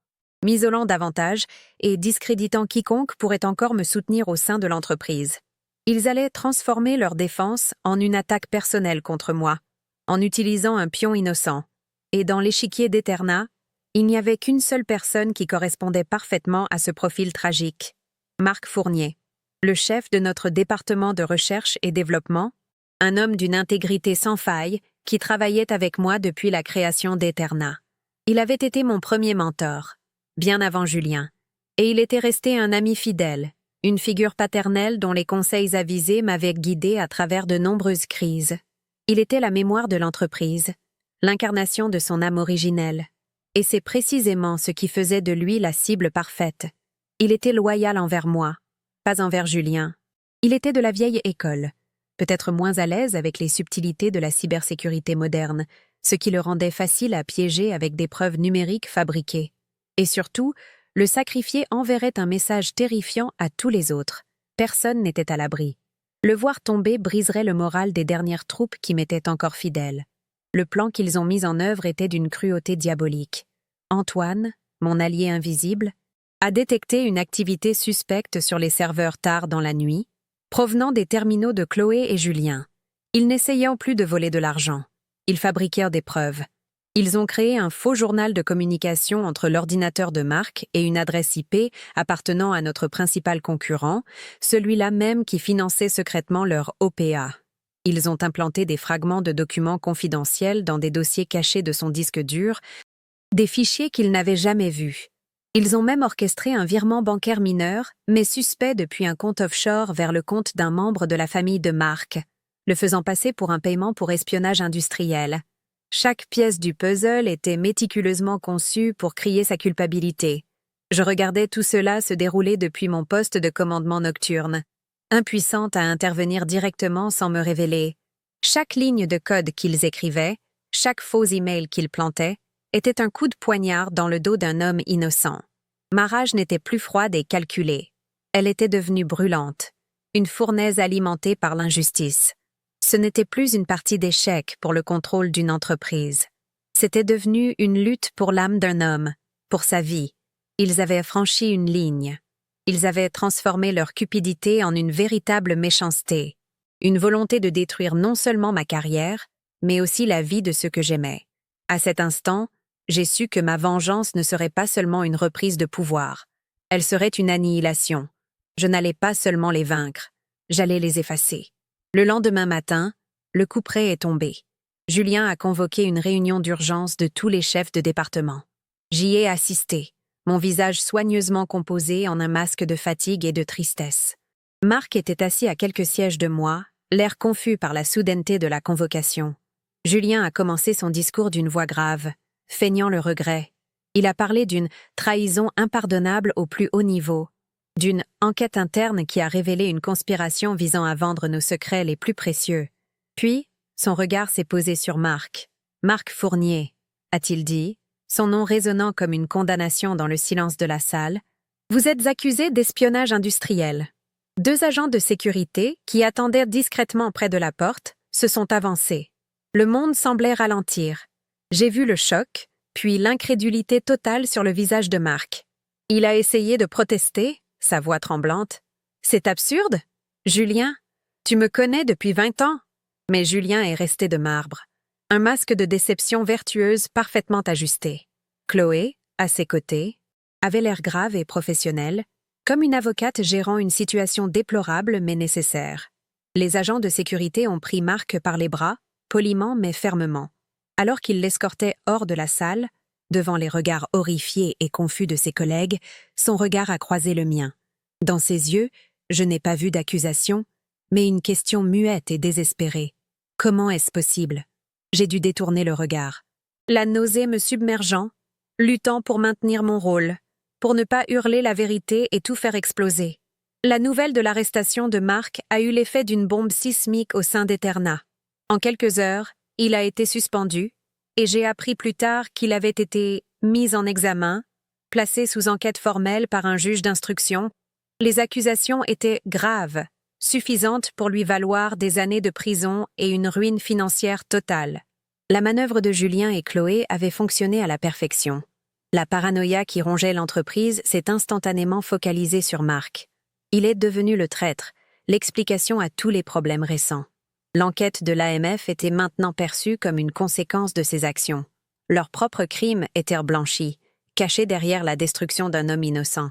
Speaker 1: m'isolant davantage et discréditant quiconque pourrait encore me soutenir au sein de l'entreprise. Ils allaient transformer leur défense en une attaque personnelle contre moi, en utilisant un pion innocent. Et dans l'échiquier d'Eterna, il n'y avait qu'une seule personne qui correspondait parfaitement à ce profil tragique. Marc Fournier, le chef de notre département de recherche et développement, un homme d'une intégrité sans faille qui travaillait avec moi depuis la création d'Eterna. Il avait été mon premier mentor, bien avant Julien, et il était resté un ami fidèle, une figure paternelle dont les conseils avisés m'avaient guidé à travers de nombreuses crises. Il était la mémoire de l'entreprise, l'incarnation de son âme originelle, et c'est précisément ce qui faisait de lui la cible parfaite. Il était loyal envers moi, pas envers Julien. Il était de la vieille école, peut-être moins à l'aise avec les subtilités de la cybersécurité moderne, ce qui le rendait facile à piéger avec des preuves numériques fabriquées. Et surtout, le sacrifié enverrait un message terrifiant à tous les autres. Personne n'était à l'abri. Le voir tomber briserait le moral des dernières troupes qui m'étaient encore fidèles. Le plan qu'ils ont mis en œuvre était d'une cruauté diabolique. Antoine, mon allié invisible, a détecté une activité suspecte sur les serveurs tard dans la nuit, provenant des terminaux de Chloé et Julien. Ils n'essayant plus de voler de l'argent. Ils fabriquèrent des preuves. Ils ont créé un faux journal de communication entre l'ordinateur de Marc et une adresse IP appartenant à notre principal concurrent, celui-là même qui finançait secrètement leur OPA. Ils ont implanté des fragments de documents confidentiels dans des dossiers cachés de son disque dur, des fichiers qu'ils n'avaient jamais vus. Ils ont même orchestré un virement bancaire mineur, mais suspect depuis un compte offshore vers le compte d'un membre de la famille de Marc, le faisant passer pour un paiement pour espionnage industriel. Chaque pièce du puzzle était méticuleusement conçue pour crier sa culpabilité. Je regardais tout cela se dérouler depuis mon poste de commandement nocturne, impuissante à intervenir directement sans me révéler. Chaque ligne de code qu'ils écrivaient, chaque faux email qu'ils plantaient, était un coup de poignard dans le dos d'un homme innocent. Ma rage n'était plus froide et calculée. Elle était devenue brûlante, une fournaise alimentée par l'injustice. Ce n'était plus une partie d'échec pour le contrôle d'une entreprise. C'était devenu une lutte pour l'âme d'un homme, pour sa vie. Ils avaient franchi une ligne. Ils avaient transformé leur cupidité en une véritable méchanceté, une volonté de détruire non seulement ma carrière, mais aussi la vie de ceux que j'aimais. À cet instant, j'ai su que ma vengeance ne serait pas seulement une reprise de pouvoir. Elle serait une annihilation. Je n'allais pas seulement les vaincre, j'allais les effacer. Le lendemain matin, le couperet est tombé. Julien a convoqué une réunion d'urgence de tous les chefs de département. J'y ai assisté, mon visage soigneusement composé en un masque de fatigue et de tristesse. Marc était assis à quelques sièges de moi, l'air confus par la soudaineté de la convocation. Julien a commencé son discours d'une voix grave, feignant le regret. Il a parlé d'une trahison impardonnable au plus haut niveau, d'une enquête interne qui a révélé une conspiration visant à vendre nos secrets les plus précieux. Puis, son regard s'est posé sur Marc. Marc Fournier, a-t-il dit, son nom résonnant comme une condamnation dans le silence de la salle. Vous êtes accusé d'espionnage industriel. 2 agents de sécurité, qui attendaient discrètement près de la porte, se sont avancés. Le monde semblait ralentir. J'ai vu le choc, puis l'incrédulité totale sur le visage de Marc. Il a essayé de protester, sa voix tremblante. « C'est absurde? Julien, tu me connais depuis 20 ans. » Mais Julien est resté de marbre. Un masque de déception vertueuse parfaitement ajusté. Chloé, à ses côtés, avait l'air grave et professionnelle, comme une avocate gérant une situation déplorable mais nécessaire. Les agents de sécurité ont pris Marc par les bras, poliment mais fermement. Alors qu'il l'escortait hors de la salle, devant les regards horrifiés et confus de ses collègues, son regard a croisé le mien. Dans ses yeux, je n'ai pas vu d'accusation, mais une question muette et désespérée. Comment est-ce possible? J'ai dû détourner le regard. La nausée me submergeant, luttant pour maintenir mon rôle, pour ne pas hurler la vérité et tout faire exploser. La nouvelle de l'arrestation de Marc a eu l'effet d'une bombe sismique au sein d'Eterna. En quelques heures, il a été suspendu, et j'ai appris plus tard qu'il avait été mis en examen, placé sous enquête formelle par un juge d'instruction. Les accusations étaient graves, suffisantes pour lui valoir des années de prison et une ruine financière totale. La manœuvre de Julien et Chloé avait fonctionné à la perfection. La paranoïa qui rongeait l'entreprise s'est instantanément focalisée sur Marc. Il est devenu le traître, l'explication à tous les problèmes récents. L'enquête de l'AMF était maintenant perçue comme une conséquence de ses actions. Leurs propres crimes étaient blanchis, cachés derrière la destruction d'un homme innocent.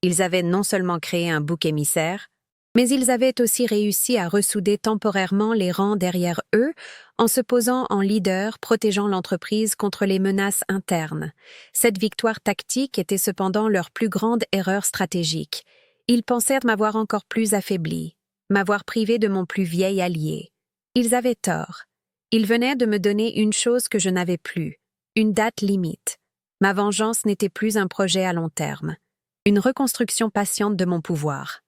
Speaker 1: Ils avaient non seulement créé un bouc émissaire, mais ils avaient aussi réussi à ressouder temporairement les rangs derrière eux en se posant en leader protégeant l'entreprise contre les menaces internes. Cette victoire tactique était cependant leur plus grande erreur stratégique. Ils pensèrent m'avoir encore plus affaibli, m'avoir privé de mon plus vieil allié. Ils avaient tort. Ils venaient de me donner une chose que je n'avais plus, une date limite. Ma vengeance n'était plus un projet à long terme, une reconstruction patiente de mon pouvoir.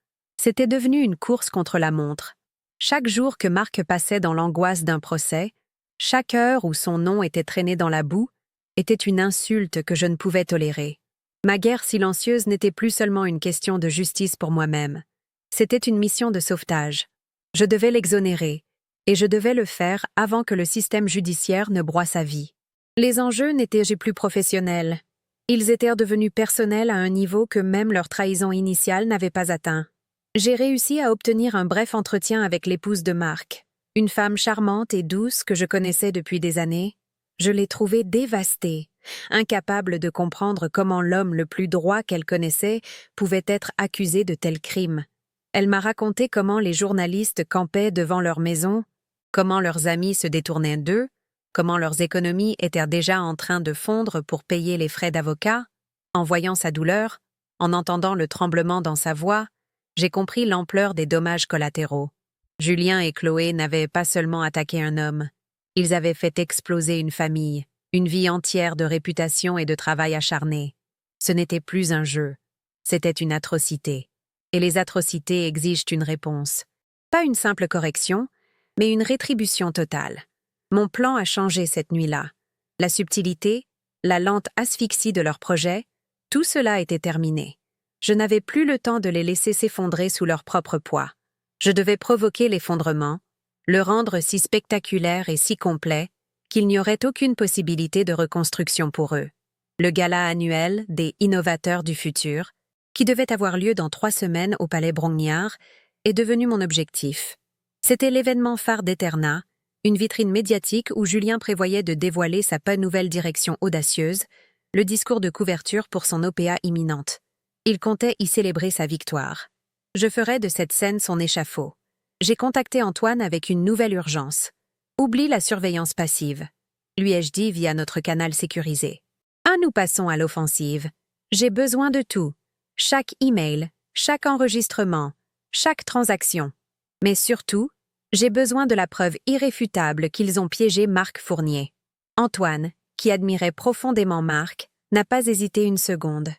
Speaker 1: C'était devenu une course contre la montre. Chaque jour que Marc passait dans l'angoisse d'un procès, chaque heure où son nom était traîné dans la boue, était une insulte que je ne pouvais tolérer. Ma guerre silencieuse n'était plus seulement une question de justice pour moi-même. C'était une mission de sauvetage. Je devais l'exonérer, et je devais le faire avant que le système judiciaire ne broie sa vie. Les enjeux n'étaient plus professionnels. Ils étaient devenus personnels à un niveau que même leur trahison initiale n'avait pas atteint. J'ai réussi à obtenir un bref entretien avec l'épouse de Marc, une femme charmante et douce que je connaissais depuis des années. Je l'ai trouvée dévastée, incapable de comprendre comment l'homme le plus droit qu'elle connaissait pouvait être accusé de tels crimes. Elle m'a raconté comment les journalistes campaient devant leur maison, comment leurs amis se détournaient d'eux, comment leurs économies étaient déjà en train de fondre pour payer les frais d'avocat. En voyant sa douleur, en entendant le tremblement dans sa voix, j'ai compris l'ampleur des dommages collatéraux. Julien et Chloé n'avaient pas seulement attaqué un homme, ils avaient fait exploser une famille, une vie entière de réputation et de travail acharné. Ce n'était plus un jeu, c'était une atrocité. Et les atrocités exigent une réponse. Pas une simple correction, mais une rétribution totale. Mon plan a changé cette nuit-là. La subtilité, la lente asphyxie de leur projet, tout cela était terminé. Je n'avais plus le temps de les laisser s'effondrer sous leur propre poids. Je devais provoquer l'effondrement, le rendre si spectaculaire et si complet qu'il n'y aurait aucune possibilité de reconstruction pour eux. Le gala annuel des Innovateurs du futur, qui devait avoir lieu dans 3 semaines au Palais Brongniart, est devenu mon objectif. C'était l'événement phare d'Eterna, une vitrine médiatique où Julien prévoyait de dévoiler sa pas nouvelle direction audacieuse, le discours de couverture pour son OPA imminente. Il comptait y célébrer sa victoire. Je ferais de cette scène son échafaud. J'ai contacté Antoine avec une nouvelle urgence. Oublie la surveillance passive, lui ai-je dit via notre canal sécurisé. Nous passons à l'offensive. J'ai besoin de tout. Chaque email, chaque enregistrement, chaque transaction. Mais surtout, j'ai besoin de la preuve irréfutable qu'ils ont piégé Marc Fournier. Antoine, qui admirait profondément Marc, n'a pas hésité une seconde.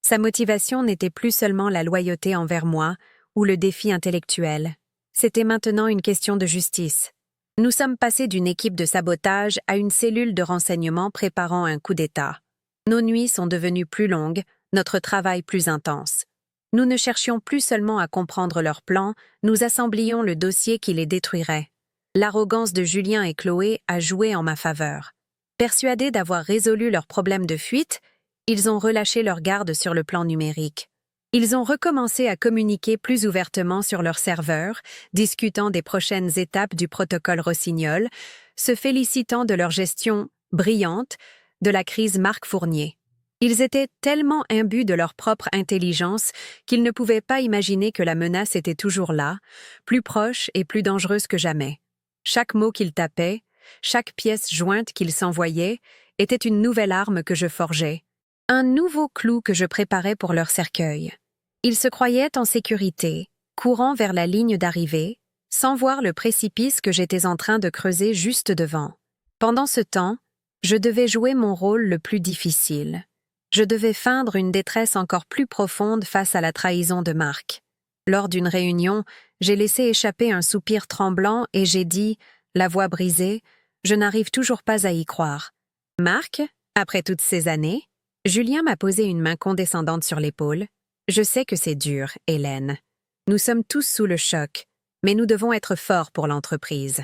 Speaker 1: Sa motivation n'était plus seulement la loyauté envers moi ou le défi intellectuel. C'était maintenant une question de justice. Nous sommes passés d'une équipe de sabotage à une cellule de renseignement préparant un coup d'État. Nos nuits sont devenues plus longues, notre travail plus intense. Nous ne cherchions plus seulement à comprendre leurs plans, nous assemblions le dossier qui les détruirait. L'arrogance de Julien et Chloé a joué en ma faveur. Persuadés d'avoir résolu leurs problèmes de fuite, ils ont relâché leur garde sur le plan numérique. Ils ont recommencé à communiquer plus ouvertement sur leurs serveurs, discutant des prochaines étapes du protocole Rossignol, se félicitant de leur gestion brillante de la crise Marc Fournier. Ils étaient tellement imbus de leur propre intelligence qu'ils ne pouvaient pas imaginer que la menace était toujours là, plus proche et plus dangereuse que jamais. Chaque mot qu'ils tapaient, chaque pièce jointe qu'ils s'envoyaient, était une nouvelle arme que je forgeais. Un nouveau clou que je préparais pour leur cercueil. Ils se croyaient en sécurité, courant vers la ligne d'arrivée, sans voir le précipice que j'étais en train de creuser juste devant. Pendant ce temps, je devais jouer mon rôle le plus difficile. Je devais feindre une détresse encore plus profonde face à la trahison de Marc. Lors d'une réunion, j'ai laissé échapper un soupir tremblant et j'ai dit, la voix brisée, je n'arrive toujours pas à y croire. Marc, après toutes ces années, Julien m'a posé une main condescendante sur l'épaule. Je sais que c'est dur, Hélène. Nous sommes tous sous le choc, mais nous devons être forts pour l'entreprise.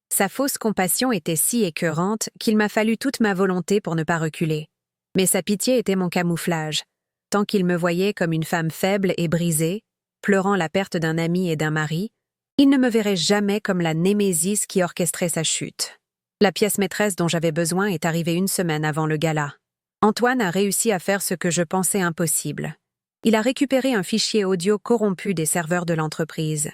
Speaker 1: Sa fausse compassion était si écœurante qu'il m'a fallu toute ma volonté pour ne pas reculer. Mais sa pitié était mon camouflage. Tant qu'il me voyait comme une femme faible et brisée, pleurant la perte d'un ami et d'un mari, il ne me verrait jamais comme la némésis qui orchestrait sa chute. La pièce maîtresse dont j'avais besoin est arrivée une semaine avant le gala. Antoine a réussi à faire ce que je pensais impossible. Il a récupéré un fichier audio corrompu des serveurs de l'entreprise.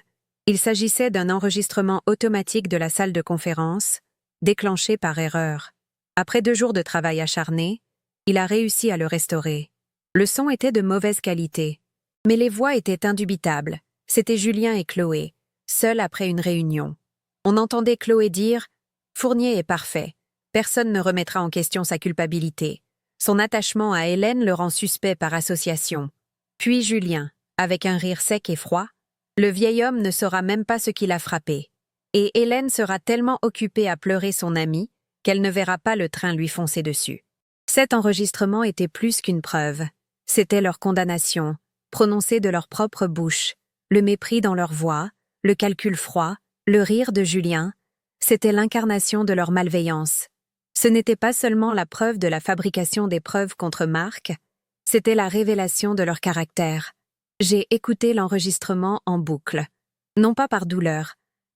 Speaker 1: Il s'agissait d'un enregistrement automatique de la salle de conférence, déclenché par erreur. Après 2 jours de travail acharné, il a réussi à le restaurer. Le son était de mauvaise qualité, mais les voix étaient indubitables. C'était Julien et Chloé, seuls après une réunion. On entendait Chloé dire « Fournier est parfait. Personne ne remettra en question sa culpabilité. Son attachement à Hélène le rend suspect par association. » Puis Julien, avec un rire sec et froid, « Le vieil homme ne saura même pas ce qui l'a frappé. Et Hélène sera tellement occupée à pleurer son amie qu'elle ne verra pas le train lui foncer dessus. » Cet enregistrement était plus qu'une preuve. C'était leur condamnation, prononcée de leur propre bouche, le mépris dans leur voix, le calcul froid, le rire de Julien. C'était l'incarnation de leur malveillance. Ce n'était pas seulement la preuve de la fabrication des preuves contre Marc, c'était la révélation de leur caractère. J'ai écouté l'enregistrement en boucle, non pas par douleur,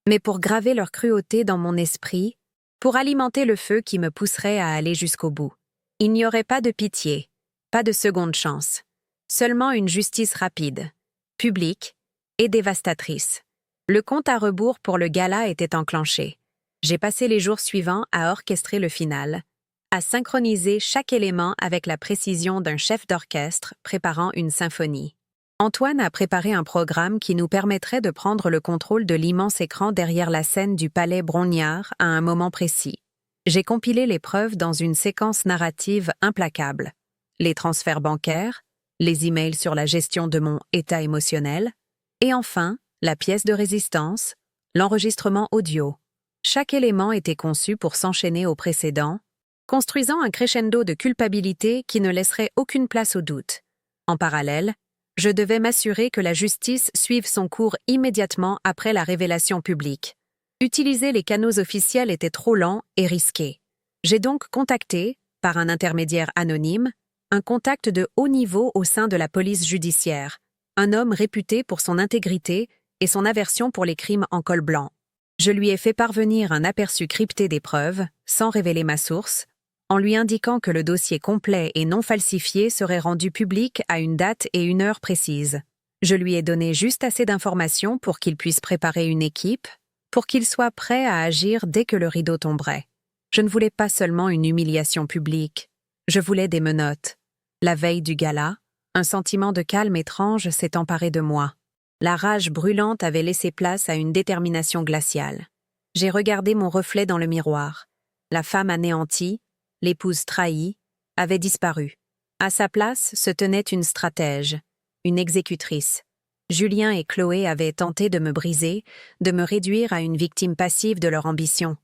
Speaker 1: mais pour graver leur cruauté dans mon esprit, pour alimenter le feu qui me pousserait à aller jusqu'au bout. Il n'y aurait pas de pitié, pas de seconde chance, seulement une justice rapide, publique et dévastatrice. Le compte à rebours pour le gala était enclenché. J'ai passé les jours suivants à orchestrer le final, à synchroniser chaque élément avec la précision d'un chef d'orchestre préparant une symphonie. Antoine a préparé un programme qui nous permettrait de prendre le contrôle de l'immense écran derrière la scène du palais Brongniart à un moment précis. J'ai compilé les preuves dans une séquence narrative implacable. Les transferts bancaires, les emails sur la gestion de mon état émotionnel, et enfin, la pièce de résistance, l'enregistrement audio. Chaque élément était conçu pour s'enchaîner au précédent, construisant un crescendo de culpabilité qui ne laisserait aucune place au doute. En parallèle, je devais m'assurer que la justice suive son cours immédiatement après la révélation publique. Utiliser les canaux officiels était trop lent et risqué. J'ai donc contacté, par un intermédiaire anonyme, un contact de haut niveau au sein de la police judiciaire, un homme réputé pour son intégrité et son aversion pour les crimes en col blanc. Je lui ai fait parvenir un aperçu crypté des preuves, sans révéler ma source, en lui indiquant que le dossier complet et non falsifié serait rendu public à une date et une heure précises. Je lui ai donné juste assez d'informations pour qu'il puisse préparer une équipe, pour qu'il soit prêt à agir dès que le rideau tomberait. Je ne voulais pas seulement une humiliation publique, je voulais des menottes. La veille du gala, un sentiment de calme étrange s'est emparé de moi. La rage brûlante avait laissé place à une détermination glaciale. J'ai regardé mon reflet dans le miroir. La femme anéantie, l'épouse trahie, avait disparu. À sa place se tenait une stratège, une exécutrice. Julien et Chloé avaient tenté de me briser, de me réduire à une victime passive de leur ambition.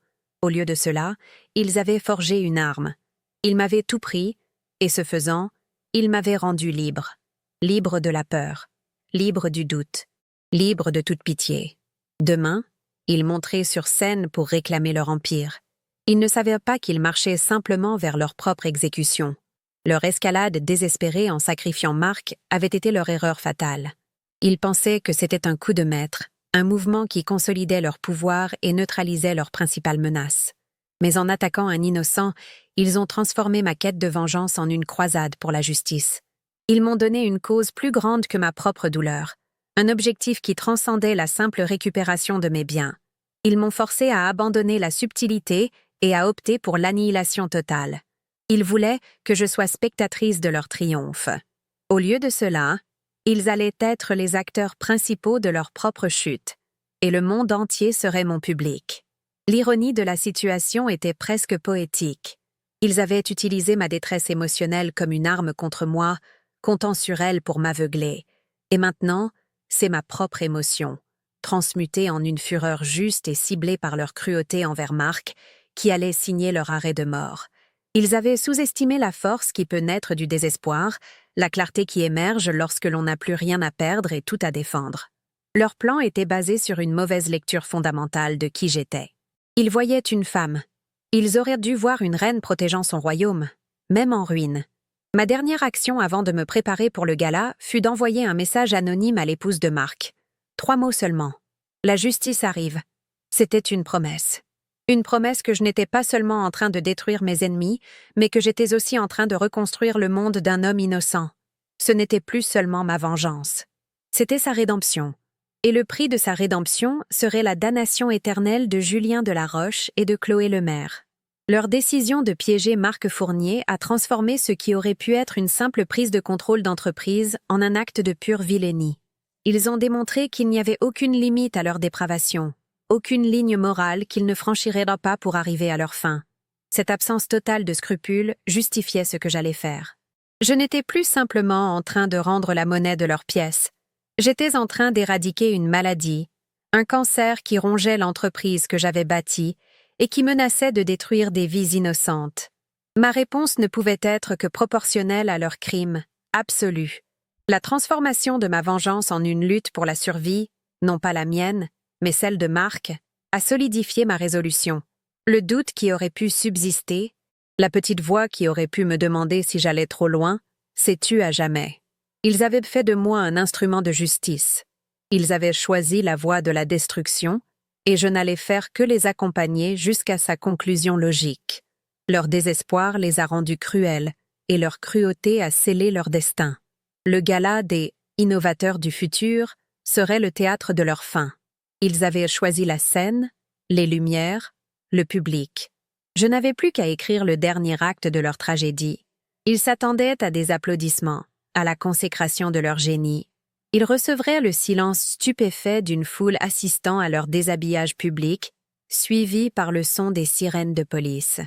Speaker 1: Au lieu de cela, ils avaient forgé une arme. Ils m'avaient tout pris, et ce faisant, ils m'avaient rendu libre. Libre de la peur, libre du doute, libre de toute pitié. Demain, ils monteraient sur scène pour réclamer leur empire. Ils ne savaient pas qu'ils marchaient simplement vers leur propre exécution. Leur escalade désespérée en sacrifiant Marc avait été leur erreur fatale. Ils pensaient que c'était un coup de maître, un mouvement qui consolidait leur pouvoir et neutralisait leur principale menace. Mais en attaquant un innocent, ils ont transformé ma quête de vengeance en une croisade pour la justice. Ils m'ont donné une cause plus grande que ma propre douleur, un objectif qui transcendait la simple récupération de mes biens. Ils m'ont forcé à abandonner la subtilité et à opter pour l'annihilation totale. Ils voulaient que je sois spectatrice de leur triomphe. Au lieu de cela, ils allaient être les acteurs principaux de leur propre chute, et le monde entier serait mon public. L'ironie de la situation était presque poétique. Ils avaient utilisé ma détresse émotionnelle comme une arme contre moi, comptant sur elle pour m'aveugler. Et maintenant, c'est ma propre émotion, transmutée en une fureur juste et ciblée par leur cruauté envers Marc, qui allait signer leur arrêt de mort. Ils avaient sous-estimé la force qui peut naître du désespoir, la clarté qui émerge lorsque l'on n'a plus rien à perdre et tout à défendre. Leur plan était basé sur une mauvaise lecture fondamentale de qui j'étais. Ils voyaient une femme. Ils auraient dû voir une reine protégeant son royaume, même en ruine. Ma dernière action avant de me préparer pour le gala fut d'envoyer un message anonyme à l'épouse de Marc. 3 mots seulement. La justice arrive. C'était une promesse. Une promesse que je n'étais pas seulement en train de détruire mes ennemis, mais que j'étais aussi en train de reconstruire le monde d'un homme innocent. Ce n'était plus seulement ma vengeance. C'était sa rédemption. Et le prix de sa rédemption serait la damnation éternelle de Julien Delaroche et de Chloé Lemaire. Leur décision de piéger Marc Fournier a transformé ce qui aurait pu être une simple prise de contrôle d'entreprise en un acte de pure vilainie. Ils ont démontré qu'il n'y avait aucune limite à leur dépravation, aucune ligne morale qu'ils ne franchiraient pas pour arriver à leur fin. Cette absence totale de scrupules justifiait ce que j'allais faire. Je n'étais plus simplement en train de rendre la monnaie de leurs pièces. J'étais en train d'éradiquer une maladie, un cancer qui rongeait l'entreprise que j'avais bâtie et qui menaçait de détruire des vies innocentes. Ma réponse ne pouvait être que proportionnelle à leur crime, absolu. La transformation de ma vengeance en une lutte pour la survie, non pas la mienne, mais celle de Marc, a solidifié ma résolution. Le doute qui aurait pu subsister, la petite voix qui aurait pu me demander si j'allais trop loin, s'est tue à jamais. Ils avaient fait de moi un instrument de justice. Ils avaient choisi la voie de la destruction, et je n'allais faire que les accompagner jusqu'à sa conclusion logique. Leur désespoir les a rendus cruels, et leur cruauté a scellé leur destin. Le gala des « innovateurs du futur » serait le théâtre de leur fin. Ils avaient choisi la scène, les lumières, le public. Je n'avais plus qu'à écrire le dernier acte de leur tragédie. Ils s'attendaient à des applaudissements, à la consécration de leur génie. Ils recevraient le silence stupéfait d'une foule assistant à leur déshabillage public, suivi par le son des sirènes de police.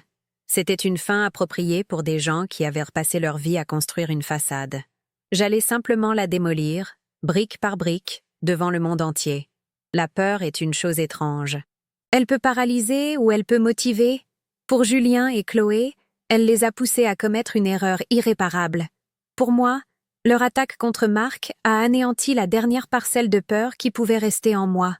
Speaker 1: C'était une fin appropriée pour des gens qui avaient repassé leur vie à construire une façade. J'allais simplement la démolir, brique par brique, devant le monde entier. La peur est une chose étrange. Elle peut paralyser ou elle peut motiver. Pour Julien et Chloé, elle les a poussés à commettre une erreur irréparable. Pour moi, leur attaque contre Marc a anéanti la dernière parcelle de peur qui pouvait rester en moi.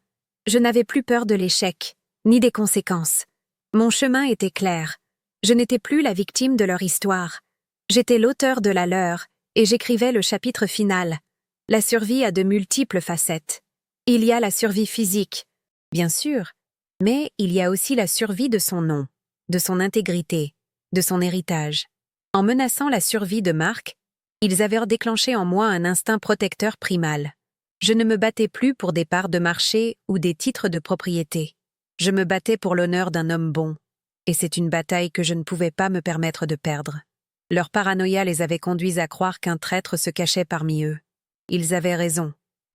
Speaker 1: Je n'avais plus peur de l'échec, ni des conséquences. Mon chemin était clair. Je n'étais plus la victime de leur histoire. J'étais l'auteur de la leur, et j'écrivais le chapitre final. La survie a de multiples facettes. Il y a la survie physique, bien sûr, mais il y a aussi la survie de son nom, de son intégrité, de son héritage. En menaçant la survie de Marc, ils avaient déclenché en moi un instinct protecteur primal. Je ne me battais plus pour des parts de marché ou des titres de propriété. Je me battais pour l'honneur d'un homme bon, et c'est une bataille que je ne pouvais pas me permettre de perdre. Leur paranoïa les avait conduits à croire qu'un traître se cachait parmi eux. Ils avaient raison,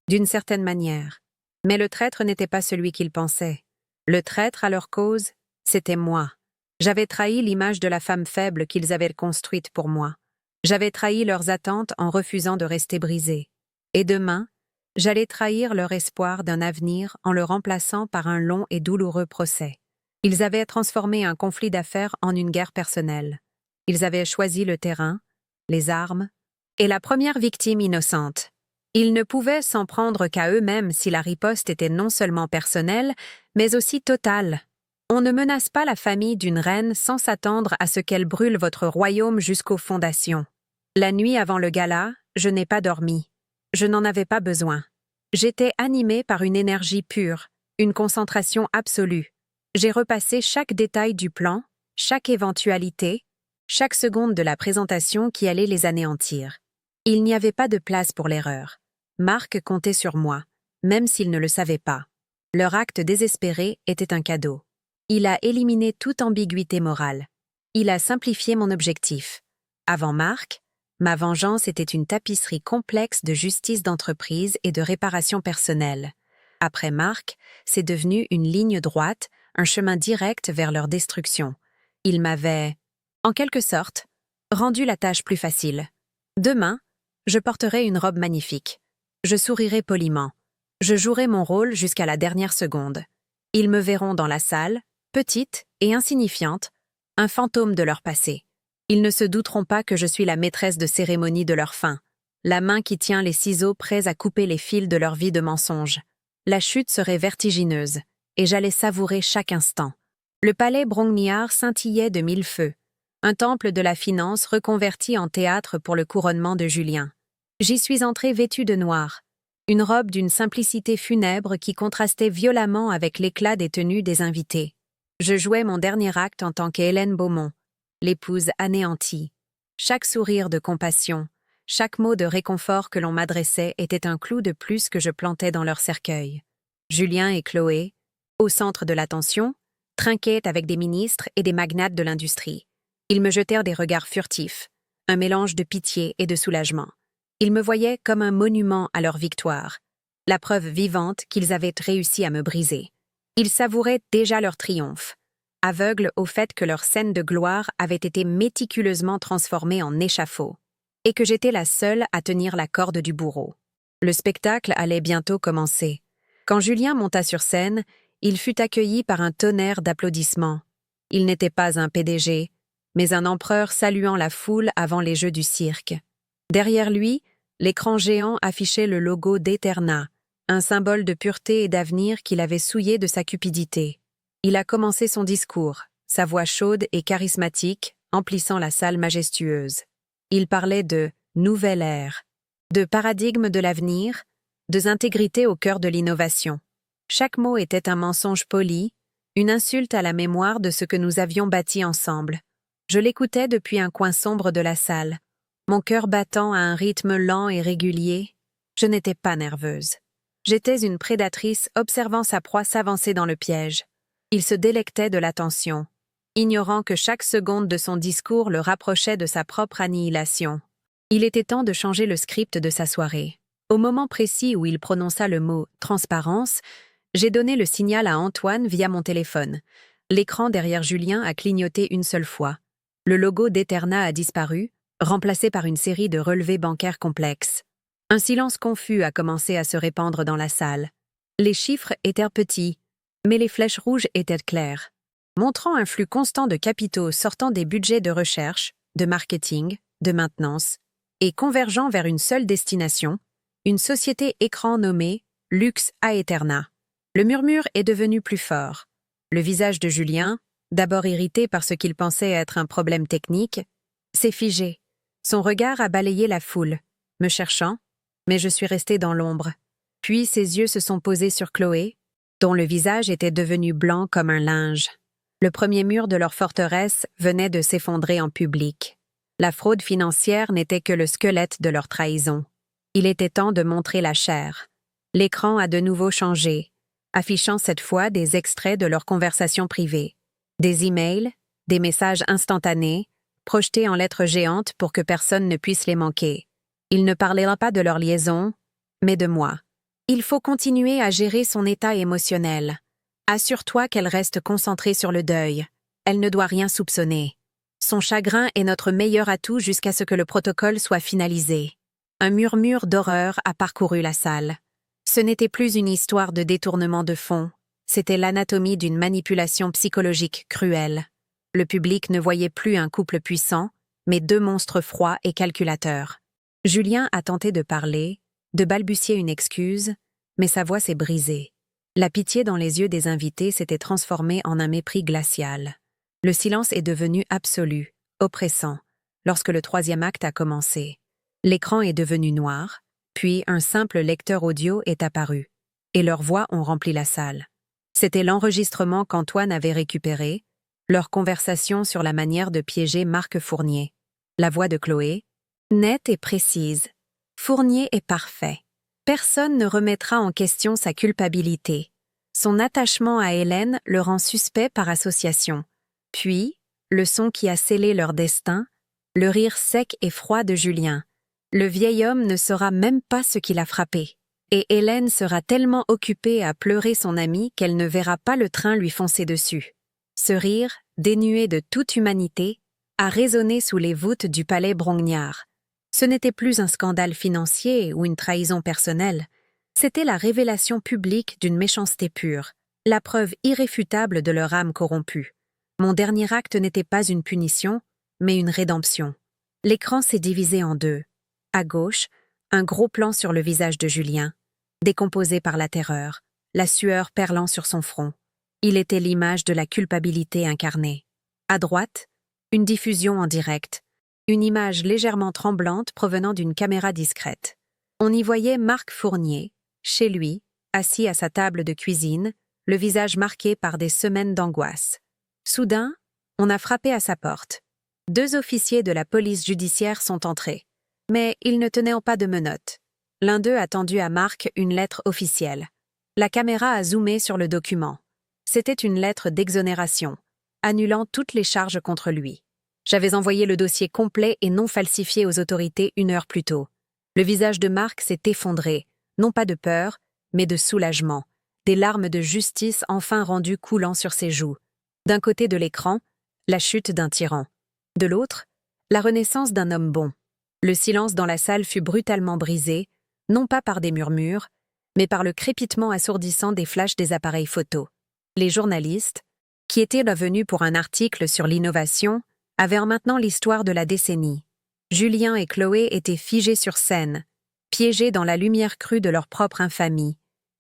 Speaker 1: d'une certaine manière. Mais le traître n'était pas celui qu'ils pensaient. Le traître à leur cause, c'était moi. J'avais trahi l'image de la femme faible qu'ils avaient construite pour moi. J'avais trahi leurs attentes en refusant de rester brisée. Et demain, j'allais trahir leur espoir d'un avenir en le remplaçant par un long et douloureux procès. Ils avaient transformé un conflit d'affaires en une guerre personnelle. Ils avaient choisi le terrain, les armes, et la première victime innocente. Ils ne pouvaient s'en prendre qu'à eux-mêmes si la riposte était non seulement personnelle, mais aussi totale. On ne menace pas la famille d'une reine sans s'attendre à ce qu'elle brûle votre royaume jusqu'aux fondations. La nuit avant le gala, je n'ai pas dormi. Je n'en avais pas besoin. J'étais animée par une énergie pure, une concentration absolue. J'ai repassé chaque détail du plan, chaque éventualité, chaque seconde de la présentation qui allait les anéantir. Il n'y avait pas de place pour l'erreur. Marc comptait sur moi, même s'il ne le savait pas. Leur acte désespéré était un cadeau. Il a éliminé toute ambiguïté morale. Il a simplifié mon objectif. Avant Marc, ma vengeance était une tapisserie complexe de justice d'entreprise et de réparation personnelle. Après Marc, c'est devenu une ligne droite, un chemin direct vers leur destruction. Il m'avait, en quelque sorte, rendu la tâche plus facile. Demain, je porterai une robe magnifique. Je sourirai poliment. Je jouerai mon rôle jusqu'à la dernière seconde. Ils me verront dans la salle, petite et insignifiante, un fantôme de leur passé. Ils ne se douteront pas que je suis la maîtresse de cérémonie de leur fin, la main qui tient les ciseaux prêts à couper les fils de leur vie de mensonges. La chute serait vertigineuse, et j'allais savourer chaque instant. Le palais Brongniart scintillait de mille feux, un temple de la finance reconverti en théâtre pour le couronnement de Julien. J'y suis entrée vêtue de noir, une robe d'une simplicité funèbre qui contrastait violemment avec l'éclat des tenues des invités. Je jouais mon dernier acte en tant qu'Hélène Beaumont, l'épouse anéantie. Chaque sourire de compassion, chaque mot de réconfort que l'on m'adressait était un clou de plus que je plantais dans leur cercueil. Julien et Chloé, au centre de l'attention, trinquaient avec des ministres et des magnates de l'industrie. Ils me jetèrent des regards furtifs, un mélange de pitié et de soulagement. Ils me voyaient comme un monument à leur victoire, la preuve vivante qu'ils avaient réussi à me briser. Ils savouraient déjà leur triomphe, aveugles au fait que leur scène de gloire avait été méticuleusement transformée en échafaud, et que j'étais la seule à tenir la corde du bourreau. Le spectacle allait bientôt commencer. Quand Julien monta sur scène, il fut accueilli par un tonnerre d'applaudissements. Il n'était pas un PDG, mais un empereur saluant la foule avant les jeux du cirque. Derrière lui, l'écran géant affichait le logo d'Eterna, un symbole de pureté et d'avenir qu'il avait souillé de sa cupidité. Il a commencé son discours, sa voix chaude et charismatique, emplissant la salle majestueuse. Il parlait de « nouvelle ère », de paradigme de l'avenir, de intégrité au cœur de l'innovation. Chaque mot était un mensonge poli, une insulte à la mémoire de ce que nous avions bâti ensemble. Je l'écoutais depuis un coin sombre de la salle, mon cœur battant à un rythme lent et régulier. Je n'étais pas nerveuse. J'étais une prédatrice observant sa proie s'avancer dans le piège. Il se délectait de l'attention, ignorant que chaque seconde de son discours le rapprochait de sa propre annihilation. Il était temps de changer le script de sa soirée. Au moment précis où il prononça le mot « transparence », j'ai donné le signal à Antoine via mon téléphone. L'écran derrière Julien a clignoté une seule fois. Le logo d'Eterna a disparu, remplacé par une série de relevés bancaires complexes. Un silence confus a commencé à se répandre dans la salle. Les chiffres étaient petits, mais les flèches rouges étaient claires, montrant un flux constant de capitaux sortant des budgets de recherche, de marketing, de maintenance, et convergeant vers une seule destination, une société écran nommée Lux Aeterna. Le murmure est devenu plus fort. Le visage de Julien, d'abord irrité par ce qu'il pensait être un problème technique, s'est figé. Son regard a balayé la foule, me cherchant, mais je suis restée dans l'ombre. Puis ses yeux se sont posés sur Chloé, dont le visage était devenu blanc comme un linge. Le premier mur de leur forteresse venait de s'effondrer en public. La fraude financière n'était que le squelette de leur trahison. Il était temps de montrer la chair. L'écran a de nouveau changé, affichant cette fois des extraits de leurs conversations privées, des emails, des messages instantanés, projetés en lettres géantes pour que personne ne puisse les manquer. Ils ne parlaient pas de leur liaison, mais de moi. Il faut continuer à gérer son état émotionnel. Assure-toi qu'elle reste concentrée sur le deuil. Elle ne doit rien soupçonner. Son chagrin est notre meilleur atout jusqu'à ce que le protocole soit finalisé. Un murmure d'horreur a parcouru la salle. Ce n'était plus une histoire de détournement de fonds, c'était l'anatomie d'une manipulation psychologique cruelle. Le public ne voyait plus un couple puissant, mais deux monstres froids et calculateurs. Julien a tenté de parler, de balbutier une excuse, mais sa voix s'est brisée. La pitié dans les yeux des invités s'était transformée en un mépris glacial. Le silence est devenu absolu, oppressant, lorsque le troisième acte a commencé. L'écran est devenu noir, puis un simple lecteur audio est apparu, et leurs voix ont rempli la salle. C'était l'enregistrement qu'Antoine avait récupéré, leur conversation sur la manière de piéger Marc Fournier. La voix de Chloé, nette et précise. Fournier est parfait. Personne ne remettra en question sa culpabilité. Son attachement à Hélène le rend suspect par association. Puis, le son qui a scellé leur destin, le rire sec et froid de Julien. Le vieil homme ne saura même pas ce qui l'a frappé. Et Hélène sera tellement occupée à pleurer son ami qu'elle ne verra pas le train lui foncer dessus. Ce rire, dénué de toute humanité, a résonné sous les voûtes du palais Brongniart. Ce n'était plus un scandale financier ou une trahison personnelle, c'était la révélation publique d'une méchanceté pure, la preuve irréfutable de leur âme corrompue. Mon dernier acte n'était pas une punition, mais une rédemption. L'écran s'est divisé en deux. À gauche, un gros plan sur le visage de Julien, décomposé par la terreur, la sueur perlant sur son front. Il était l'image de la culpabilité incarnée. À droite, une diffusion en direct, une image légèrement tremblante provenant d'une caméra discrète. On y voyait Marc Fournier, chez lui, assis à sa table de cuisine, le visage marqué par des semaines d'angoisse. Soudain, on a frappé à sa porte. 2 officiers de la police judiciaire sont entrés. Mais ils ne tenaient pas de menottes. L'un d'eux a tendu à Marc une lettre officielle. La caméra a zoomé sur le document. C'était une lettre d'exonération, annulant toutes les charges contre lui. J'avais envoyé le dossier complet et non falsifié aux autorités 1 heure plus tôt. Le visage de Marc s'est effondré, non pas de peur, mais de soulagement. Des larmes de justice enfin rendues coulant sur ses joues. D'un côté de l'écran, la chute d'un tyran. De l'autre, la renaissance d'un homme bon. Le silence dans la salle fut brutalement brisé, non pas par des murmures, mais par le crépitement assourdissant des flashs des appareils photo. Les journalistes, qui étaient là venus pour un article sur l'innovation, avaient en maintenant l'histoire de la décennie. Julien et Chloé étaient figés sur scène, piégés dans la lumière crue de leur propre infamie,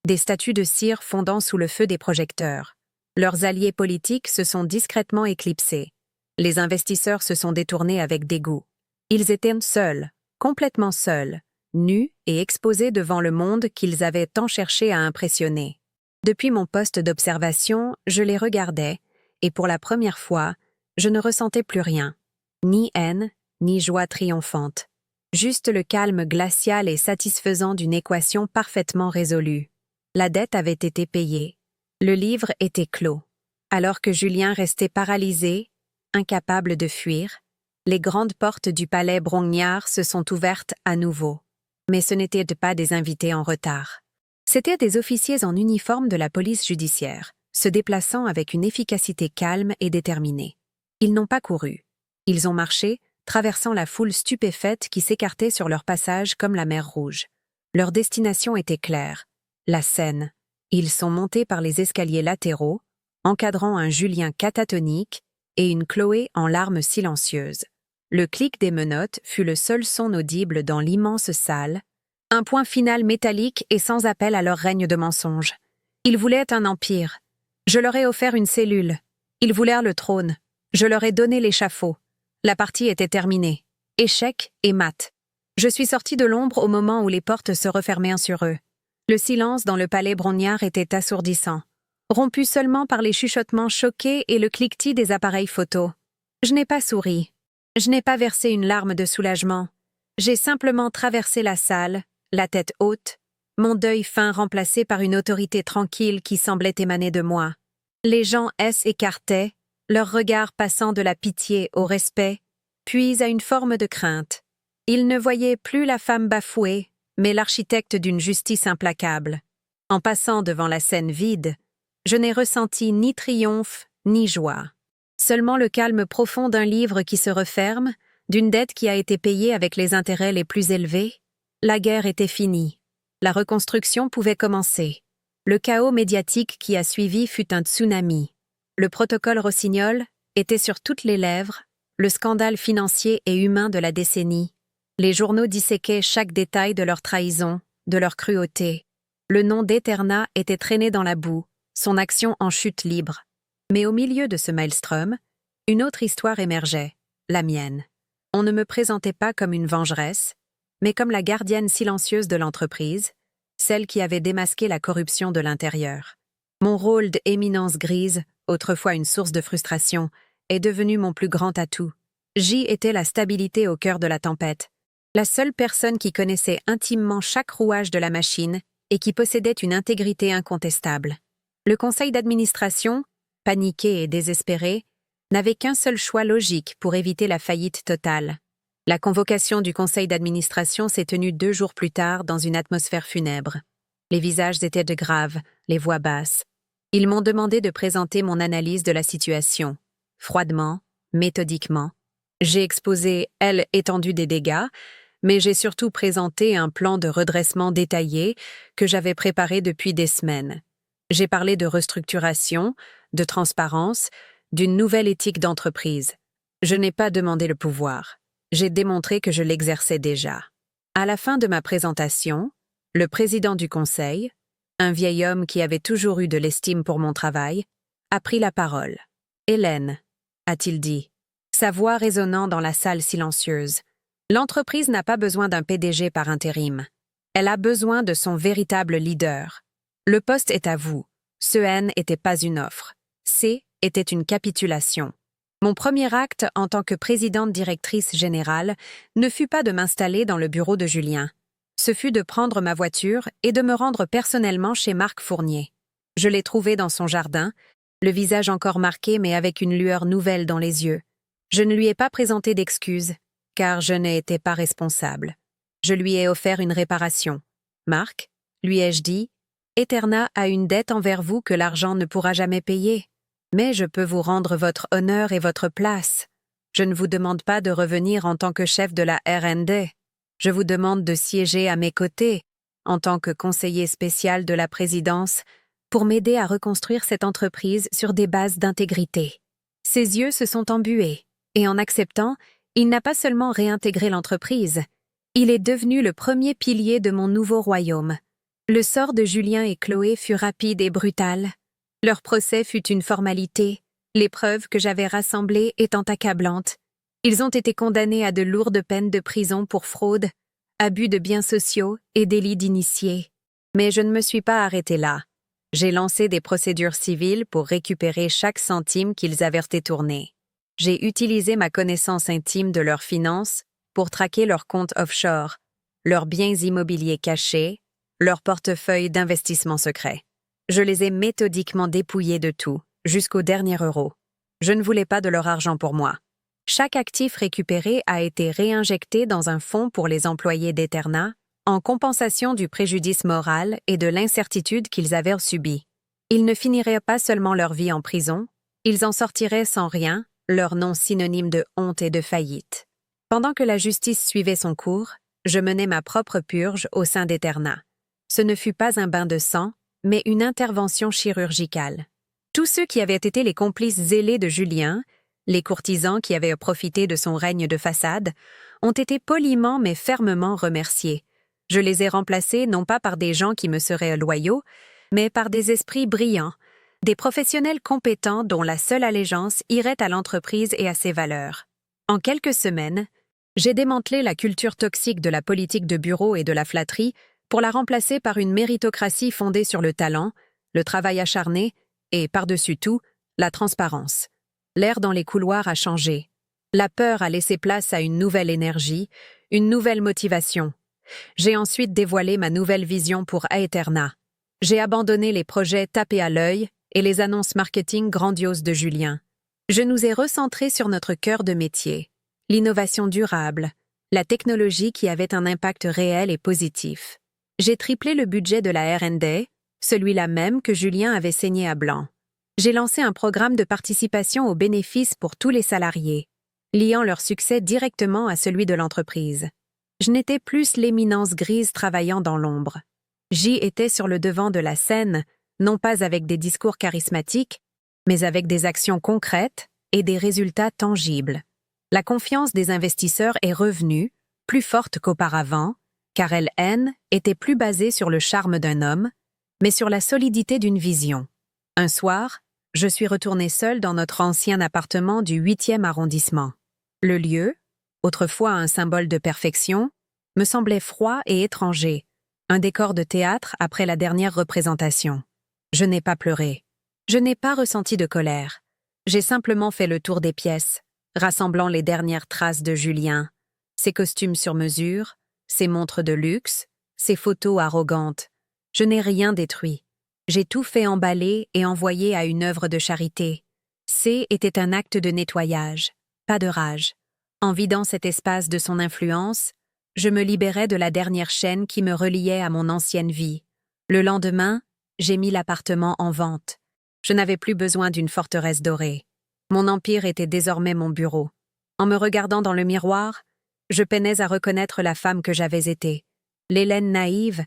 Speaker 1: des statues de cire fondant sous le feu des projecteurs. Leurs alliés politiques se sont discrètement éclipsés. Les investisseurs se sont détournés avec dégoût. Ils étaient seuls, complètement seuls, nus et exposés devant le monde qu'ils avaient tant cherché à impressionner. Depuis mon poste d'observation, je les regardais, et pour la première fois, je ne ressentais plus rien. Ni haine, ni joie triomphante. Juste le calme glacial et satisfaisant d'une équation parfaitement résolue. La dette avait été payée. Le livre était clos. Alors que Julien restait paralysé, incapable de fuir, les grandes portes du palais Brongniart se sont ouvertes à nouveau. Mais ce n'étaient pas des invités en retard. C'étaient des officiers en uniforme de la police judiciaire, se déplaçant avec une efficacité calme et déterminée. Ils n'ont pas couru. Ils ont marché, traversant la foule stupéfaite qui s'écartait sur leur passage comme la mer Rouge. Leur destination était claire, la Seine. Ils sont montés par les escaliers latéraux, encadrant un Julien catatonique et une Chloé en larmes silencieuses. Le clic des menottes fut le seul son audible dans l'immense salle, un point final métallique et sans appel à leur règne de mensonges. Ils voulaient un empire. Je leur ai offert une cellule. Ils voulèrent le trône. Je leur ai donné l'échafaud. La partie était terminée. Échec et mat. Je suis sorti de l'ombre au moment où les portes se refermaient sur eux. Le silence dans le palais Brongniart était assourdissant, rompu seulement par les chuchotements choqués et le cliquetis des appareils photo. Je n'ai pas souri. Je n'ai pas versé une larme de soulagement. J'ai simplement traversé la salle, la tête haute, mon deuil fin remplacé par une autorité tranquille qui semblait émaner de moi. Les gens s'écartaient, leur regard passant de la pitié au respect, puis à une forme de crainte. Ils ne voyaient plus la femme bafouée, mais l'architecte d'une justice implacable. En passant devant la scène vide, je n'ai ressenti ni triomphe ni joie. Seulement le calme profond d'un livre qui se referme, d'une dette qui a été payée avec les intérêts les plus élevés. La guerre était finie. La reconstruction pouvait commencer. Le chaos médiatique qui a suivi fut un tsunami. Le protocole Rossignol était sur toutes les lèvres, le scandale financier et humain de la décennie. Les journaux disséquaient chaque détail de leur trahison, de leur cruauté. Le nom d'Eterna était traîné dans la boue, son action en chute libre. Mais au milieu de ce maelstrom, une autre histoire émergeait, la mienne. On ne me présentait pas comme une vengeresse, mais comme la gardienne silencieuse de l'entreprise, celle qui avait démasqué la corruption de l'intérieur. Mon rôle d'éminence grise, autrefois une source de frustration, est devenu mon plus grand atout. J'y étais la stabilité au cœur de la tempête, la seule personne qui connaissait intimement chaque rouage de la machine et qui possédait une intégrité incontestable. Le conseil d'administration, paniqué et désespéré, n'avait qu'un seul choix logique pour éviter la faillite totale. La convocation du conseil d'administration s'est tenue 2 jours plus tard dans une atmosphère funèbre. Les visages étaient de graves, les voix basses. Ils m'ont demandé de présenter mon analyse de la situation, froidement, méthodiquement. J'ai exposé l'étendue des dégâts, mais j'ai surtout présenté un plan de redressement détaillé que j'avais préparé depuis des semaines. J'ai parlé de restructuration, de transparence, d'une nouvelle éthique d'entreprise. Je n'ai pas demandé le pouvoir. J'ai démontré que je l'exerçais déjà. À la fin de ma présentation, le président du conseil, un vieil homme qui avait toujours eu de l'estime pour mon travail, a pris la parole. « Hélène, a-t-il dit, sa voix résonnant dans la salle silencieuse, l'entreprise n'a pas besoin d'un PDG par intérim. Elle a besoin de son véritable leader. Le poste est à vous. Ce N n'était pas une offre. C était une capitulation. Mon premier acte en tant que présidente directrice générale ne fut pas de m'installer dans le bureau de Julien. Ce fut de prendre ma voiture et de me rendre personnellement chez Marc Fournier. Je l'ai trouvé dans son jardin, le visage encore marqué mais avec une lueur nouvelle dans les yeux. Je ne lui ai pas présenté d'excuses, car je n'ai été pas responsable. Je lui ai offert une réparation. « Marc, lui ai-je dit, Eterna a une dette envers vous que l'argent ne pourra jamais payer. Mais je peux vous rendre votre honneur et votre place. Je ne vous demande pas de revenir en tant que chef de la R&D. Je vous demande de siéger à mes côtés, en tant que conseiller spécial de la présidence, pour m'aider à reconstruire cette entreprise sur des bases d'intégrité. » Ses yeux se sont embués, et en acceptant, il n'a pas seulement réintégré l'entreprise, il est devenu le premier pilier de mon nouveau royaume. Le sort de Julien et Chloé fut rapide et brutal. Leur procès fut une formalité, les preuves que j'avais rassemblées étant accablantes. Ils ont été condamnés à de lourdes peines de prison pour fraude, abus de biens sociaux et délits d'initiés. Mais je ne me suis pas arrêtée là. J'ai lancé des procédures civiles pour récupérer chaque centime qu'ils avaient détourné. J'ai utilisé ma connaissance intime de leurs finances pour traquer leurs comptes offshore, leurs biens immobiliers cachés, leur portefeuille d'investissement secret. Je les ai méthodiquement dépouillés de tout, jusqu'au dernier euro. Je ne voulais pas de leur argent pour moi. Chaque actif récupéré a été réinjecté dans un fonds pour les employés d'Eterna, en compensation du préjudice moral et de l'incertitude qu'ils avaient subi. Ils ne finiraient pas seulement leur vie en prison, ils en sortiraient sans rien, leur nom synonyme de honte et de faillite. Pendant que la justice suivait son cours, je menais ma propre purge au sein d'Eterna. Ce ne fut pas un bain de sang, mais une intervention chirurgicale. Tous ceux qui avaient été les complices zélés de Julien, les courtisans qui avaient profité de son règne de façade, ont été poliment mais fermement remerciés. Je les ai remplacés non pas par des gens qui me seraient loyaux, mais par des esprits brillants, des professionnels compétents dont la seule allégeance irait à l'entreprise et à ses valeurs. En quelques semaines, j'ai démantelé la culture toxique de la politique de bureau et de la flatterie pour la remplacer par une méritocratie fondée sur le talent, le travail acharné et, par-dessus tout, la transparence. L'air dans les couloirs a changé. La peur a laissé place à une nouvelle énergie, une nouvelle motivation. J'ai ensuite dévoilé ma nouvelle vision pour Aeterna. J'ai abandonné les projets tapés à l'œil et les annonces marketing grandioses de Julien. Je nous ai recentrés sur notre cœur de métier, l'innovation durable, la technologie qui avait un impact réel et positif. J'ai triplé le budget de la R&D, celui-là même que Julien avait saigné à blanc. J'ai lancé un programme de participation aux bénéfices pour tous les salariés, liant leur succès directement à celui de l'entreprise. Je n'étais plus l'éminence grise travaillant dans l'ombre. J'y étais sur le devant de la scène, non pas avec des discours charismatiques, mais avec des actions concrètes et des résultats tangibles. La confiance des investisseurs est revenue, plus forte qu'auparavant, car LN était plus basée sur le charme d'un homme, mais sur la solidité d'une vision. Un soir, je suis retournée seule dans notre ancien appartement du 8e arrondissement. Le lieu, autrefois un symbole de perfection, me semblait froid et étranger, un décor de théâtre après la dernière représentation. Je n'ai pas pleuré. Je n'ai pas ressenti de colère. J'ai simplement fait le tour des pièces, rassemblant les dernières traces de Julien, ses costumes sur mesure, ses montres de luxe, ses photos arrogantes. Je n'ai rien détruit. J'ai tout fait emballer et envoyer à une œuvre de charité. C était un acte de nettoyage, pas de rage. En vidant cet espace de son influence, je me libérais de la dernière chaîne qui me reliait à mon ancienne vie. Le lendemain, j'ai mis l'appartement en vente. Je n'avais plus besoin d'une forteresse dorée. Mon empire était désormais mon bureau. En me regardant dans le miroir, je peinais à reconnaître la femme que j'avais été. L'Hélène naïve,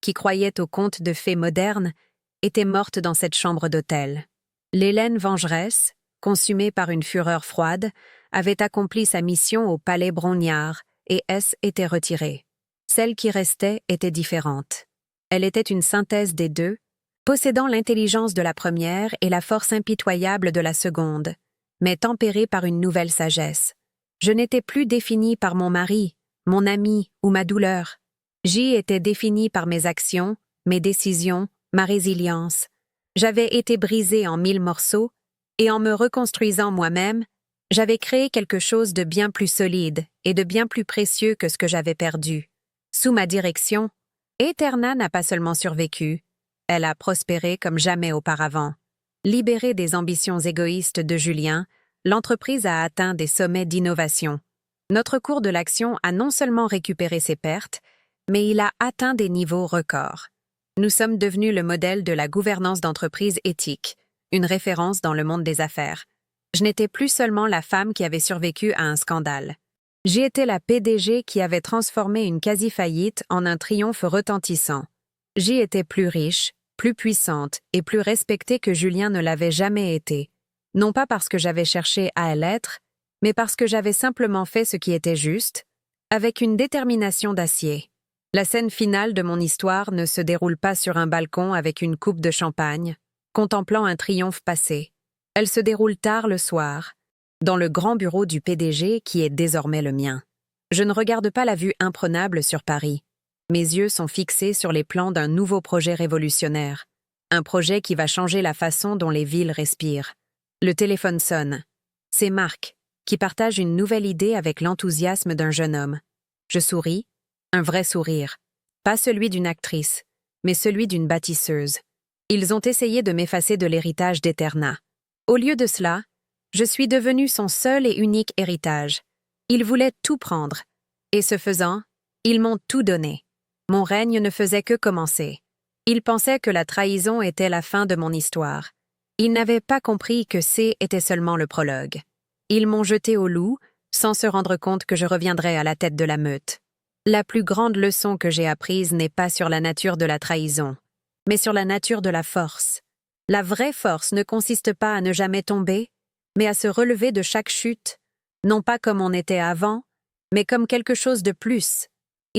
Speaker 1: qui croyait aux contes de fées modernes, était morte dans cette chambre d'hôtel. L'Hélène vengeresse, consumée par une fureur froide, avait accompli sa mission au palais Brognard et S était retirée. Celle qui restait était différente. Elle était une synthèse des deux, possédant l'intelligence de la première et la force impitoyable de la seconde, mais tempérée par une nouvelle sagesse. Je n'étais plus définie par mon mari, mon ami ou ma douleur. J'y étais définie par mes actions, mes décisions, ma résilience. J'avais été brisée en 1000 morceaux, et en me reconstruisant moi-même, j'avais créé quelque chose de bien plus solide et de bien plus précieux que ce que j'avais perdu. Sous ma direction, Eterna n'a pas seulement survécu, elle a prospéré comme jamais auparavant. Libérée des ambitions égoïstes de Julien, l'entreprise a atteint des sommets d'innovation. Notre cours de l'action a non seulement récupéré ses pertes, mais il a atteint des niveaux records. Nous sommes devenus le modèle de la gouvernance d'entreprise éthique, une référence dans le monde des affaires. Je n'étais plus seulement la femme qui avait survécu à un scandale. J'ai été la PDG qui avait transformé une quasi-faillite en un triomphe retentissant. J'y étais plus riche, plus puissante et plus respectée que Julien ne l'avait jamais été. Non pas parce que j'avais cherché à l'être, mais parce que j'avais simplement fait ce qui était juste, avec une détermination d'acier. La scène finale de mon histoire ne se déroule pas sur un balcon avec une coupe de champagne, contemplant un triomphe passé. Elle se déroule tard le soir, dans le grand bureau du PDG qui est désormais le mien. Je ne regarde pas la vue imprenable sur Paris. Mes yeux sont fixés sur les plans d'un nouveau projet révolutionnaire, un projet qui va changer la façon dont les villes respirent. Le téléphone sonne. C'est Marc, qui partage une nouvelle idée avec l'enthousiasme d'un jeune homme. Je souris, un vrai sourire, pas celui d'une actrice, mais celui d'une bâtisseuse. Ils ont essayé de m'effacer de l'héritage d'Eterna. Au lieu de cela, je suis devenue son seul et unique héritage. Ils voulaient tout prendre, et ce faisant, ils m'ont tout donné. Mon règne ne faisait que commencer. Ils pensaient que la trahison était la fin de mon histoire. Ils n'avaient pas compris que C était seulement le prologue. Ils m'ont jeté au loup, sans se rendre compte que je reviendrais à la tête de la meute. La plus grande leçon que j'ai apprise n'est pas sur la nature de la trahison, mais sur la nature de la force. La vraie force ne consiste pas à ne jamais tomber, mais à se relever de chaque chute, non pas comme on était avant, mais comme quelque chose de plus.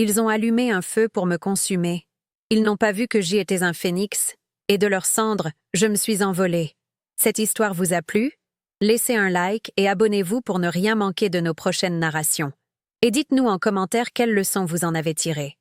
Speaker 1: Ils ont allumé un feu pour me consumer. Ils n'ont pas vu que j'y étais un phénix, et de leurs cendres, je me suis envolée. Cette histoire vous a plu? Laissez un like et abonnez-vous pour ne rien manquer de nos prochaines narrations. Et dites-nous en commentaire quelles leçons vous en avez tirées.